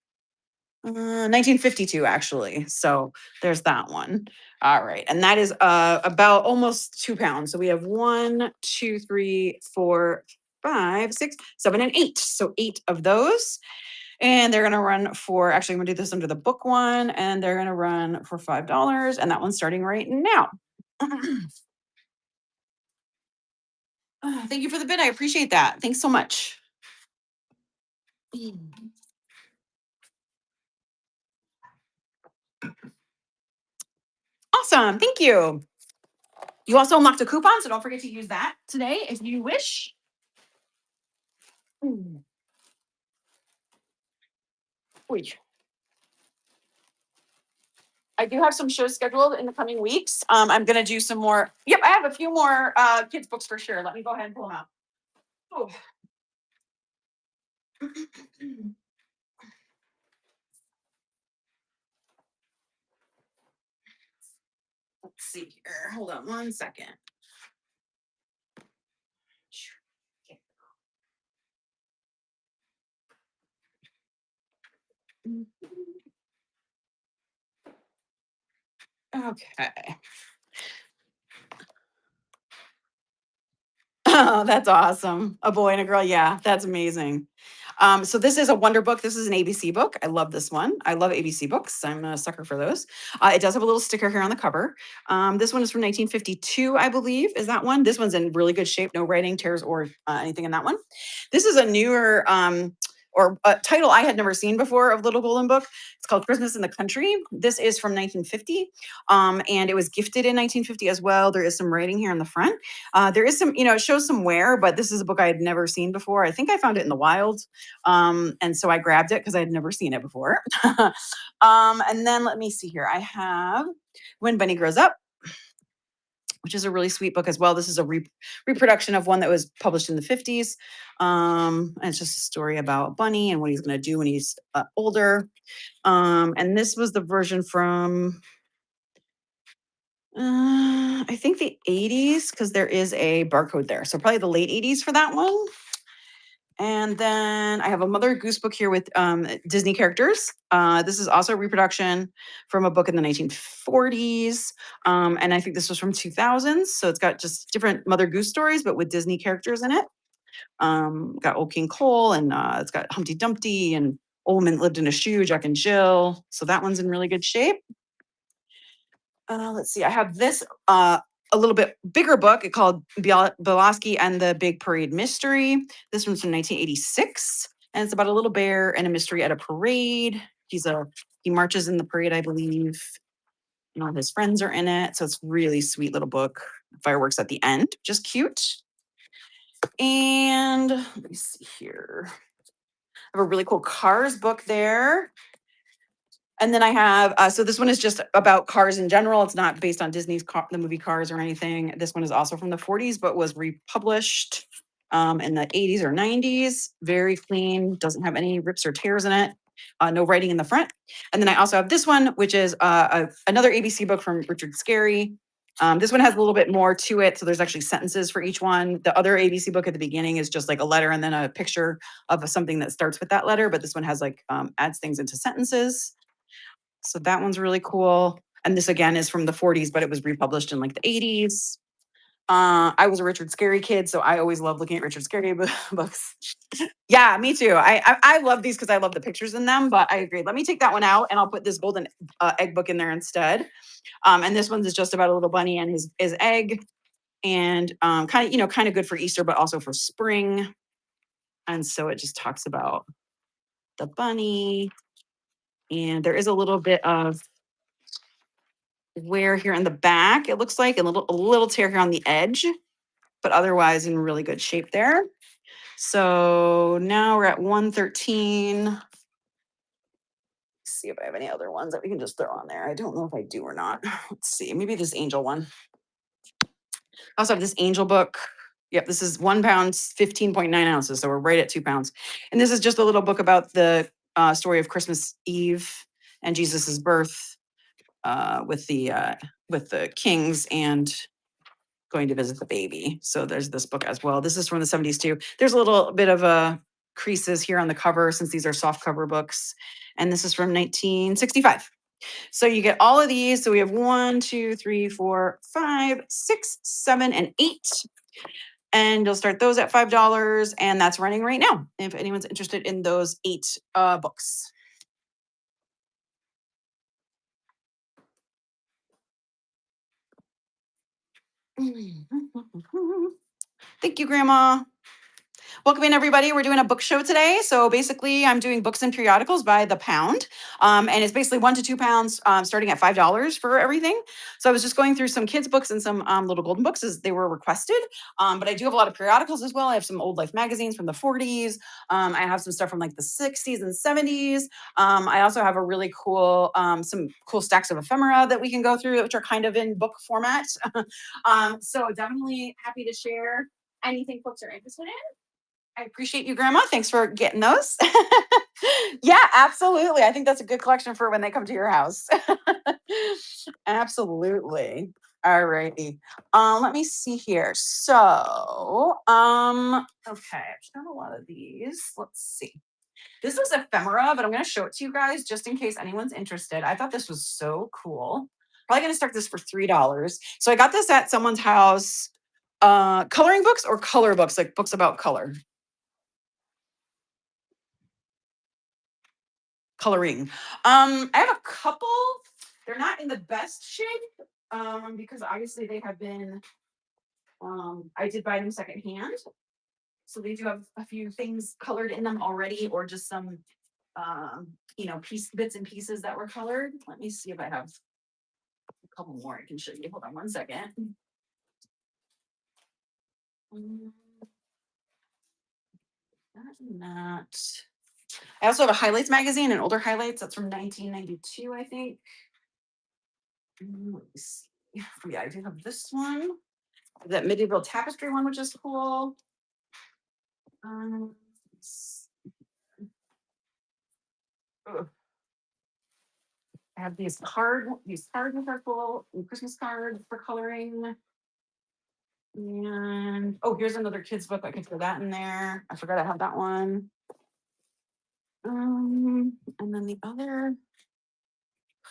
1952, actually. So there's that one. All right. And that is about almost 2 pounds. So we have 1, 2, 3, 4, 5, 6, 7, and 8. So 8 of those. And they're going to run for, actually, I'm going to do this under the book one, and they're going to run for $5. And that one's starting right now. Thank you for the bid. I appreciate that. Thanks so much. Awesome. Thank you. You also unlocked a coupon, so don't forget to use that today if you wish. Ooh. Oy. I do have some shows scheduled in the coming weeks. I'm going to do some more. Yep, I have a few more kids' books for sure. Let me go ahead and pull them out. Oh. Let's see here. Hold on 1 second. Okay. Oh, that's awesome. A boy and a girl. Yeah, that's amazing. So this is a wonder book. This is an ABC book. I love this one. I love ABC books. I'm a sucker for those. It does have a little sticker here on the cover. This one is from 1952, I believe. Is that one? This one's in really good shape. No writing, tears, or anything in that one. This is a newer or a title I had never seen before of Little Golden Book. It's called Christmas in the Country. This is from 1950, and it was gifted in 1950 as well. There is some writing here in the front. There is some, it shows some wear, but this is a book I had never seen before. I think I found it in the wild. And so I grabbed it because I had never seen it before. And then let me see here. I have When Bunny Grows Up, which is a really sweet book as well. This is a reproduction of one that was published in the 50s. And it's just a story about Bunny and what he's going to do when he's older. And this was the version from I think the 80s, because there is a barcode there. So probably the late 80s for that one. And then I have a Mother Goose book here with Disney characters. This is also a reproduction from a book in the 1940s. And I think this was from 2000s. So it's got just different Mother Goose stories, but with Disney characters in it. Got Old King Cole, and it's got Humpty Dumpty, and Old Woman Lived in a Shoe, Jack and Jill. So that one's in really good shape. Let's see. I have this a little bit bigger book called Belaski and the Big Parade Mystery. This one's from 1986, and it's about a little bear and a mystery at a parade. He marches in the parade, I believe, and all his friends are in it. So it's really sweet little book. Fireworks at the end, just cute. And let me see here. I have a really cool Cars book there. And then I have, so this one is just about cars in general. It's not based on Disney's the movie Cars or anything. This one is also from the 40s, but was republished in the 80s or 90s. Very clean, doesn't have any rips or tears in it. No writing in the front. And then I also have this one, which is another ABC book from Richard Scarry. This one has a little bit more to it. So there's actually sentences for each one. The other ABC book at the beginning is just like a letter and then a picture of something that starts with that letter. But this one has adds things into sentences. So that one's really cool. And this again is from the 40s, but it was republished in the 80s. I was a Richard Scarry kid, so I always love looking at Richard Scarry books. Yeah, me too. I love these because I love the pictures in them, but I agree. Let me take that one out and I'll put this golden egg book in there instead. And this one's is just about a little bunny and his egg, and kind of good for Easter, but also for spring. And so it just talks about the bunny, and there is a little bit of wear here in the back, it looks like, a little tear here on the edge, but otherwise in really good shape there. So now we're at 113. Let's see if I have any other ones that we can just throw on there. I don't know if I do or not. Let's see, maybe this angel one. I also have this angel book. Yep, this is 1 pound, 15.9 ounces. So we're right at 2 pounds. And this is just a little book about the story of Christmas Eve and Jesus's birth with the kings and going to visit the baby. So there's this book as well. This is from the 70s too. There's a little bit of creases here on the cover since these are soft cover books. And this is from 1965. So you get all of these. So we have 1, 2, 3, 4, 5, 6, 7, and 8. And you'll start those at $5. And that's running right now if anyone's interested in those 8 books. Thank you, Grandma. Welcome in, everybody. We're doing a book show today. So basically, I'm doing books and periodicals by the pound. And it's basically 1 to 2 pounds, starting at $5 for everything. So I was just going through some kids' books and some little golden books as they were requested. But I do have a lot of periodicals as well. I have some old Life magazines from the 40s. I have some stuff from like the 60s and 70s. I also have a really cool, some cool stacks of ephemera that we can go through, which are kind of in book format. So definitely happy to share anything folks are interested in. I appreciate you, Grandma. Thanks for getting those. Yeah, absolutely. I think that's a good collection for when they come to your house. Absolutely. All righty. Let me see here. So, okay, I've done a lot of these. Let's see. This is ephemera, but I'm going to show it to you guys just in case anyone's interested. I thought this was so cool. Probably going to start this for $3. So I got this at someone's house. Coloring books or color books, like books about color. Coloring. I have a couple. They're not in the best shape because obviously they have been. I did buy them secondhand, so they do have a few things colored in them already, or just some, bits and pieces that were colored. Let me see if I have a couple more I can show you. Hold on 1 second. Not. I also have a highlights magazine, an older highlights. That's from 1992, I think. Let me see. Yeah, I do have this one. That medieval tapestry one, which is cool. I have these cards which are cool, Christmas cards for coloring. And here's another kid's book. I could throw that in there. I forgot I had that one. And then the other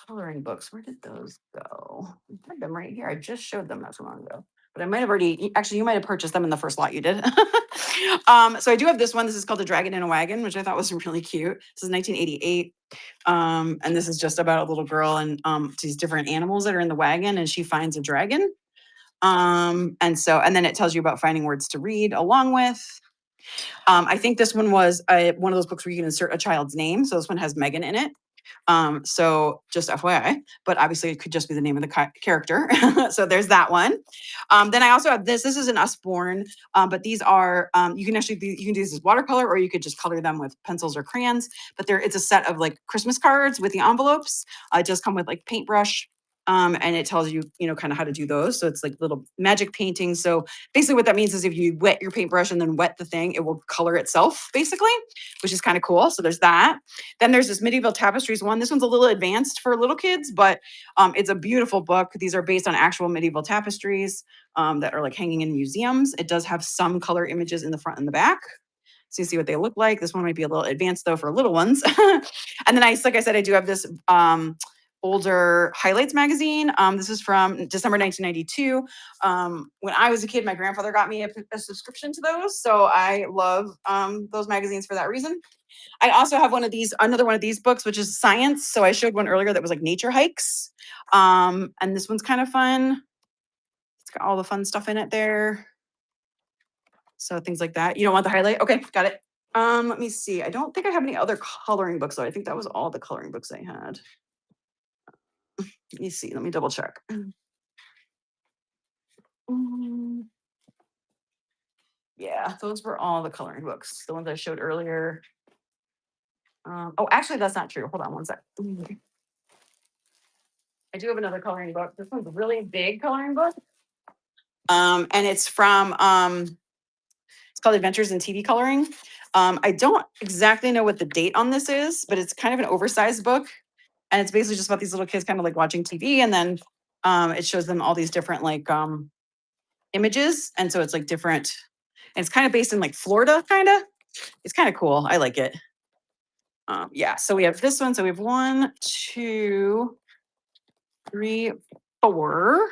coloring books, where did those go? I had them right here. I just showed them not so long ago. But I might have actually, you might have purchased them in the first lot you did. So I do have this one. This is called The Dragon in a Wagon, which I thought was really cute. This is 1988. And this is just about a little girl and these different animals that are in the wagon, and she finds a dragon. And then it tells you about finding words to read along with. I think this one was one of those books where you can insert a child's name. So this one has Megan in it. So just FYI, but obviously it could just be the name of the character. So there's that one. Then I also have this. This is an Usborne, but these are you can do these as watercolor, or you could just color them with pencils or crayons. But it's a set of like Christmas cards with the envelopes. It does come with like paintbrush. And it tells you, kind of how to do those. So it's like little magic paintings. So basically what that means is if you wet your paintbrush and then wet the thing, it will color itself basically, which is kind of cool. So there's that. Then there's this medieval tapestries one. This one's a little advanced for little kids, but it's a beautiful book. These are based on actual medieval tapestries that are like hanging in museums. It does have some color images in the front and the back. So you see what they look like. This one might be a little advanced though for little ones. And then like I said, I do have this older highlights magazine. This is from December 1992. When I was a kid, my grandfather got me a subscription to those. So I love those magazines for that reason. I also have another one of these books, which is science. So I showed one earlier that was like nature hikes. And this one's kind of fun. It's got all the fun stuff in it there. So things like that. You don't want the highlight? Okay, got it. Let me see. I don't think I have any other coloring books though. I think that was all the coloring books I had. Let me see. Let me double check. Mm, yeah, those were all the coloring books. The ones I showed earlier. Oh, actually, that's not true. Hold on one sec. I do have another coloring book. This one's a really big coloring book. And it's from it's called Adventures in TV Coloring. I don't exactly know what the date on this is, but it's kind of an oversized book. And it's basically just about these little kids kind of like watching TV, and then it shows them all these different like images. And so it's like different, and it's kind of based in like Florida, kind of. It's kind of cool. I like it. Yeah, so we have this one. So we have 1, 2, 3, 4.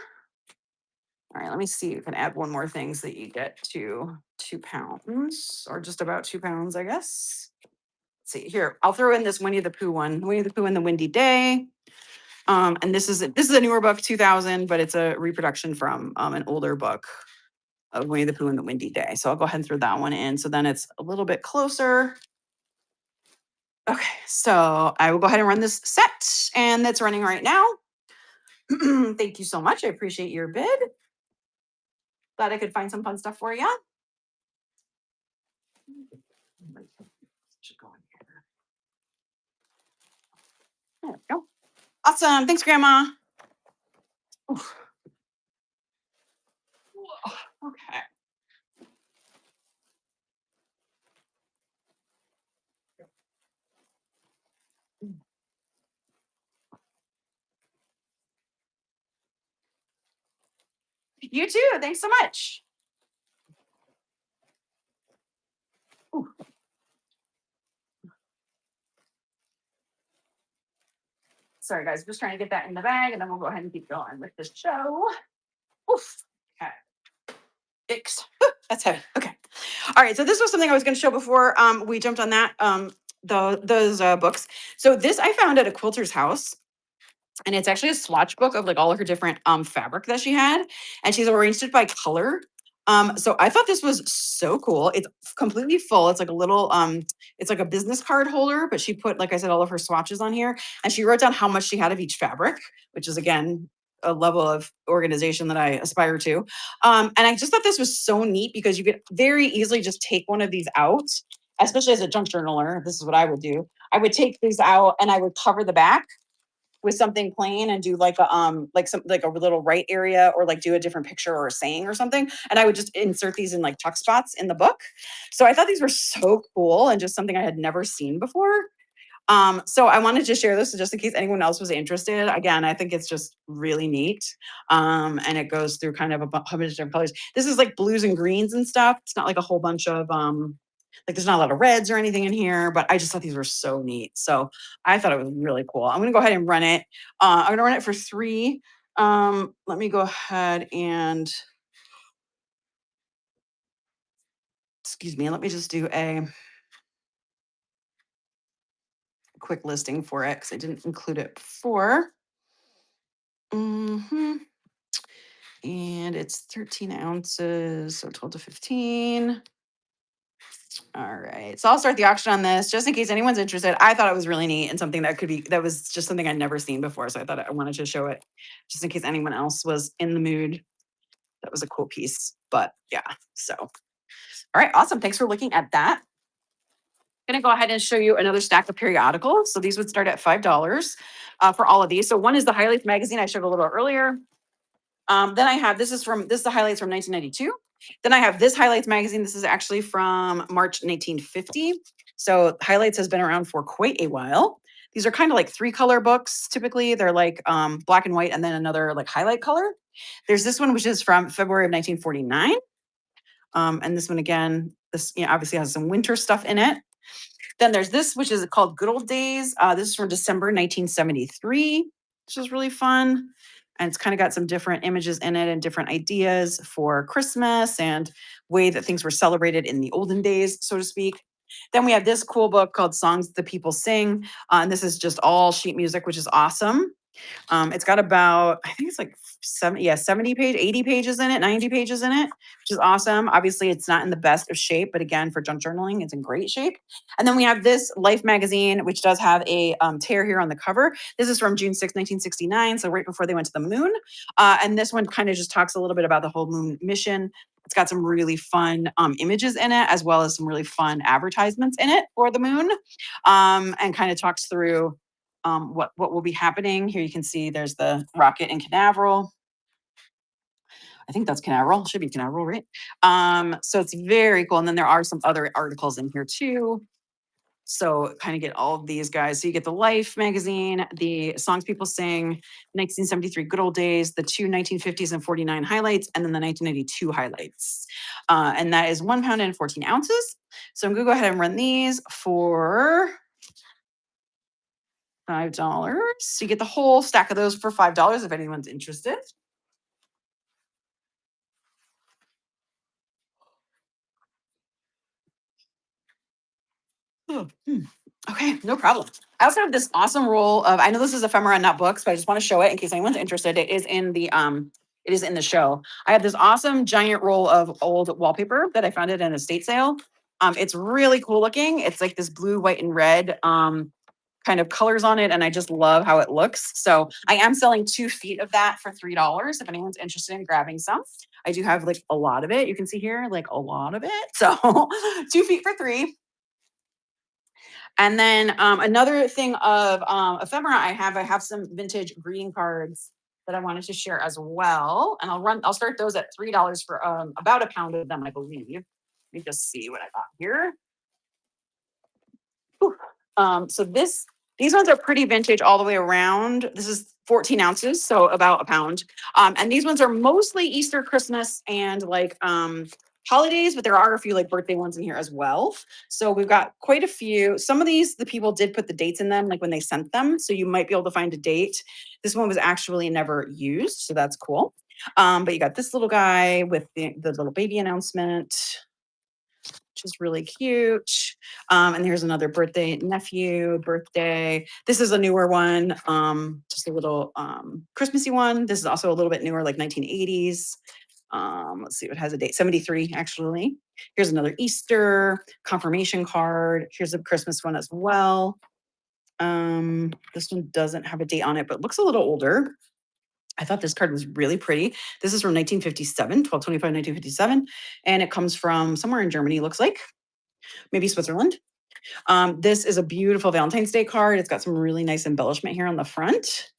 All right, let me see if I can add one more thing so that you get to 2 pounds, or just about 2 pounds, I guess. Let's see here. I'll throw in this Winnie the Pooh one, Winnie the Pooh and the Windy Day. And this is a newer book, 2000, but it's a reproduction from an older book of Winnie the Pooh and the Windy Day. So I'll go ahead and throw that one in. So then it's a little bit closer. Okay, so I will go ahead and run this set, and that's running right now. Thank you so much. I appreciate your bid. Glad I could find some fun stuff for you. Should go in here. There we go. Awesome. Thanks, Grandma. Oof. Okay. You too. Thanks so much. Ooh. Sorry, guys. Just trying to get that in the bag, and then we'll go ahead and keep going with the show. Oof. Okay. Icks. That's heavy. Okay. All right. So this was something I was going to show before we jumped on that. Those books. So this I found at a quilter's house. And it's actually a swatch book of like all of her different fabric that she had, and she's arranged it by color. So I thought this was so cool. It's completely full. It's like a little it's like a business card holder, but she put, like I said, all of her swatches on here, and she wrote down how much she had of each fabric, which is again a level of organization that I aspire to. And I just thought this was so neat because you could very easily just take one of these out, especially as a junk journaler. This is what I would do. I would take these out and I would cover the back with something plain and do like a some like a little right area, or like do a different picture or a saying or something, and I would just insert these in like tuck spots in the book. So I thought these were so cool and just something I had never seen before. So I wanted to share this just in case anyone else was interested. Again, I think it's just really neat. And it goes through kind of a bunch of different colors. This is like blues and greens and stuff. It's not like a whole bunch of like there's not a lot of reds or anything in here, but I just thought these were so neat. So I thought it was really cool. I'm gonna go ahead and run it. I'm gonna run it for 3. Let me go ahead and excuse me, let me just do a quick listing for it because I didn't include it before. And it's 13 ounces, so 12 to 15. All right. So I'll start the auction on this just in case anyone's interested. I thought it was really neat and something that was just something I'd never seen before. So I thought I wanted to show it just in case anyone else was in the mood. That was a cool piece. But yeah. So, all right. Awesome. Thanks for looking at that. I'm going to go ahead and show you another stack of periodicals. So these would start at $5 for all of these. So one is the Highlights magazine I showed a little earlier. Then I have, this is the Highlights from 1992. Then I have this Highlights magazine. This is actually from March 1950. So Highlights has been around for quite a while. These are kind of like 3-color books. Typically they're like black and white and then another like highlight color. There's this one, which is from February of 1949. And this one again, this obviously has some winter stuff in it. Then there's this, which is called Good Old Days. This is from December 1973, which is really fun. And it's kind of got some different images in it and different ideas for Christmas and way that things were celebrated in the olden days, so to speak. Then we have this cool book called Songs the People Sing. And this is just all sheet music, which is awesome. It's got about, I think it's like 70 80 pages in it, 90 pages in it, which is awesome. Obviously, it's not in the best of shape, but again, for junk journaling, it's in great shape. And then we have this Life magazine, which does have a tear here on the cover. This is from June 6, 1969, so right before they went to the moon. And this one kind of just talks a little bit about the whole moon mission. It's got some really fun images in it, as well as some really fun advertisements in it for the moon, and kind of talks through what will be happening. Here you can see there's the rocket in Canaveral. I think that's Canaveral. Should be Canaveral, right? So it's very cool. And then there are some other articles in here too. So kind of get all of these guys. So you get the Life magazine, the songs people sing, 1973 good old days, the two 1950s and 49 highlights, and then the 1992 highlights. And that is 1 pound and 14 ounces. So I'm gonna go ahead and run these for $5. So you get the whole stack of those for $5 if anyone's interested. Oh, okay, no problem. I also have this awesome roll of, I know this is ephemera, not books, but I just want to show it in case anyone's interested. It is in the show. I have this awesome giant roll of old wallpaper that I found at an estate sale. It's really cool looking. It's like this blue, white, and red kind of colors on it, and I just love how it looks. So I am selling 2 feet of that for $3 if anyone's interested in grabbing some. I do have like a lot of it. You can see here, like a lot of it. So 2 feet for $3. And then another thing of ephemera I have some vintage greeting cards that I wanted to share as well. And I'll start those at $3 for about a pound of them, I believe. Let me just see what I got here. So these ones are pretty vintage all the way around. This is 14 ounces, so about a pound. And these ones are mostly Easter, Christmas, and like holidays, but there are a few like birthday ones in here as well. So we've got quite a few. Some of these, the people did put the dates in them, like when they sent them. So you might be able to find a date. This one was actually never used, so that's cool. But you got this little guy with the little baby announcement, which is really cute. And here's another birthday. This is a newer one, just a little Christmassy one. This is also a little bit newer, like 1980s. Let's see, it has a date, 73 actually. Here's another Easter confirmation card. Here's a Christmas one as well. This one doesn't have a date on it, but looks a little older. I thought this card was really pretty. This is from 1957, 12/25, 1957, and it comes from somewhere in Germany, looks like, maybe Switzerland. This is a beautiful Valentine's Day card. It's got some really nice embellishment here on the front.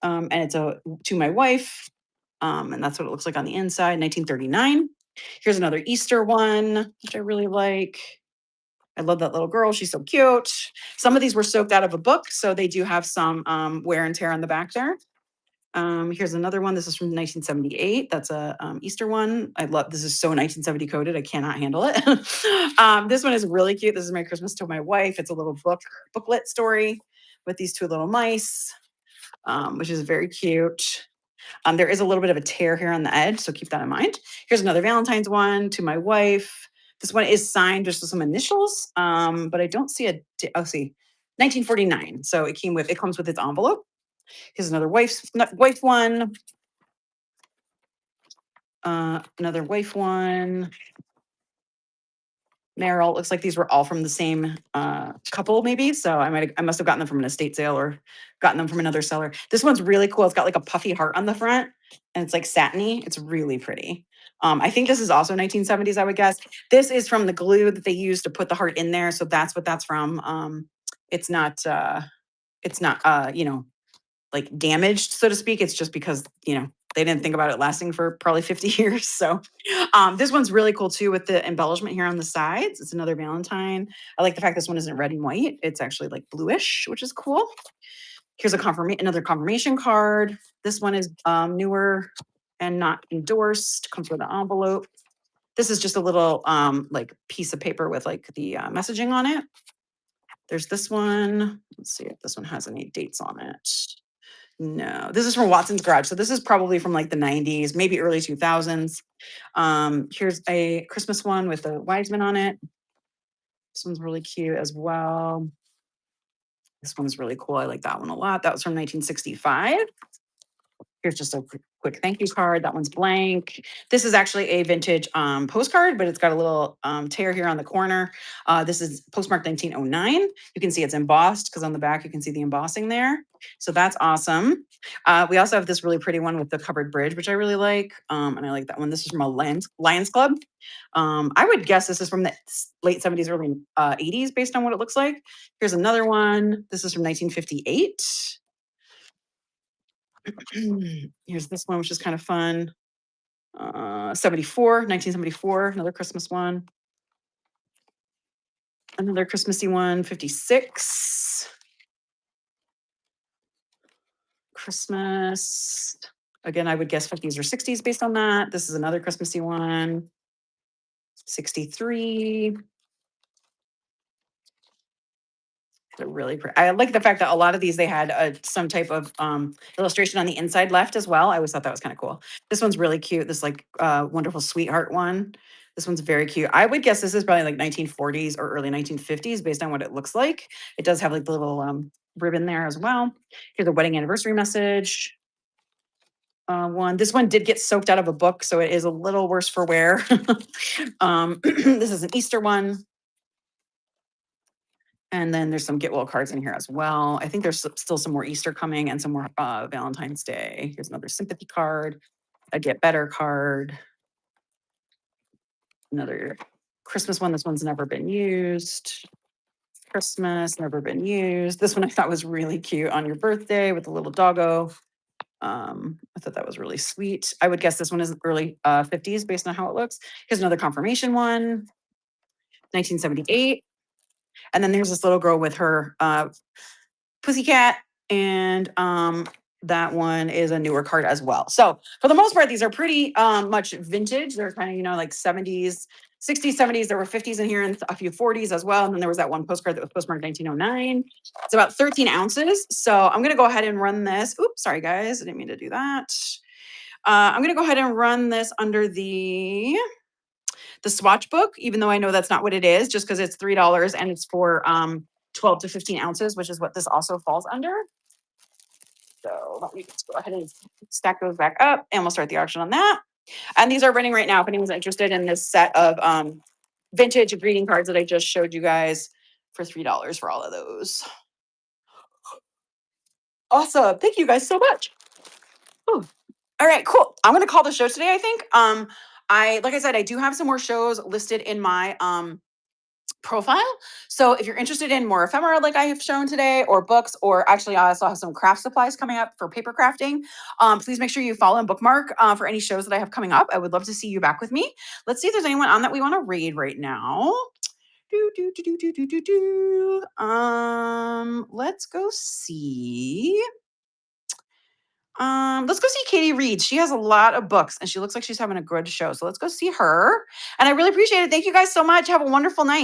And it's to my wife. And that's what it looks like on the inside, 1939. Here's another Easter one, which I really like. I love that little girl. She's so cute. Some of these were soaked out of a book, so they do have some wear and tear on the back there. Here's another one. This is from 1978. That's a Easter one. I love this. Is so 1970 coded. I cannot handle it. This one is really cute. This is my Christmas to my wife. It's a little booklet story with these two little mice, which is very cute. There is a little bit of a tear here on the edge, so keep that in mind. Here's another Valentine's one to my wife. This one is signed just with some initials, but I don't see oh, see, 1949. So it comes with its envelope. Here's another wife one. Another wife one. Meryl. Looks like these were all from the same couple, maybe. So I must have gotten them from an estate sale or gotten them from another seller. This one's really cool. It's got like a puffy heart on the front, and it's like satiny. It's really pretty. I think this is also 1970s, I would guess. This is from the glue that they used to put the heart in there. So that's what that's from. It's not like damaged, so to speak. It's just because, they didn't think about it lasting for probably 50 years. So this one's really cool too with the embellishment here on the sides. It's another Valentine. I like the fact this one isn't red and white. It's actually like bluish, which is cool. Here's another confirmation card. This one is newer and not endorsed. Comes with an envelope. This is just a little like piece of paper with like the messaging on it. There's this one. Let's see if this one has any dates on it. No, this is from Watson's Garage. So this is probably from like the 90s, maybe early 2000s. Here's a Christmas one with a wise man on it. This one's really cute as well. This one's really cool. I like that one a lot. That was from 1965. Here's just a quick thank you card. That one's blank. This is actually a vintage postcard, but it's got a little tear here on the corner. This is postmarked 1909. You can see it's embossed because on the back you can see the embossing there. So that's awesome. We also have this really pretty one with the covered bridge, which I really like. And I like that one. This is from a Lions Club. I would guess this is from the late 70s, early 80s based on what it looks like. Here's another one. This is from 1958. Here's this one, which is kind of fun. 1974, another Christmas one. Another Christmassy one, 56. Christmas. Again, I would guess 50s or 60s based on that. This is another Christmassy one, 63. They're really pretty. I like the fact that a lot of these they had some type of illustration on the inside left as well. I always thought that was kind of cool. This one's really cute. This like wonderful sweetheart one. This one's very cute. I would guess this is probably like 1940s or early 1950s based on what it looks like. It does have like the little ribbon there as well. Here's a wedding anniversary message. One. This one did get soaked out of a book, so it is a little worse for wear. This is an Easter one. And then there's some get well cards in here as well. I think there's still some more Easter coming and some more Valentine's Day. Here's another sympathy card, a get better card, another Christmas one. This one's never been used. Christmas, never been used. This one I thought was really cute on your birthday with the little doggo. I thought that was really sweet. I would guess this one is early 50s based on how it looks. Here's another confirmation one, 1978. And then there's this little girl with her pussycat, and that one is a newer card as well. So for the most part, these are pretty much vintage. They're kind of, like 70s, 60s, 70s. There were 50s in here and a few 40s as well. And then there was that one postcard that was postmarked 1909. It's about 13 ounces. So I'm going to go ahead and run this. Oops, sorry guys. I didn't mean to do that. I'm going to go ahead and run this under the swatch book, even though I know that's not what it is, just because it's $3 and it's for 12 to 15 ounces, which is what this also falls under. So let me just go ahead and stack those back up and we'll start the auction on that. And these are running right now if anyone's interested in this set of vintage greeting cards that I just showed you guys for $3 for all of those. Awesome. Thank you guys so much. Ooh. All right, cool. I'm going to call the show today, I think. Like I said, I do have some more shows listed in my profile. So if you're interested in more ephemera like I have shown today, or books, or actually I also have some craft supplies coming up for paper crafting, please make sure you follow and bookmark for any shows that I have coming up. I would love to see you back with me. Let's see if there's anyone on that we want to read right now. Let's go see. Let's go see Katie Reed. She has a lot of books and she looks like she's having a good show. So let's go see her. And I really appreciate it. Thank you guys so much. Have a wonderful night.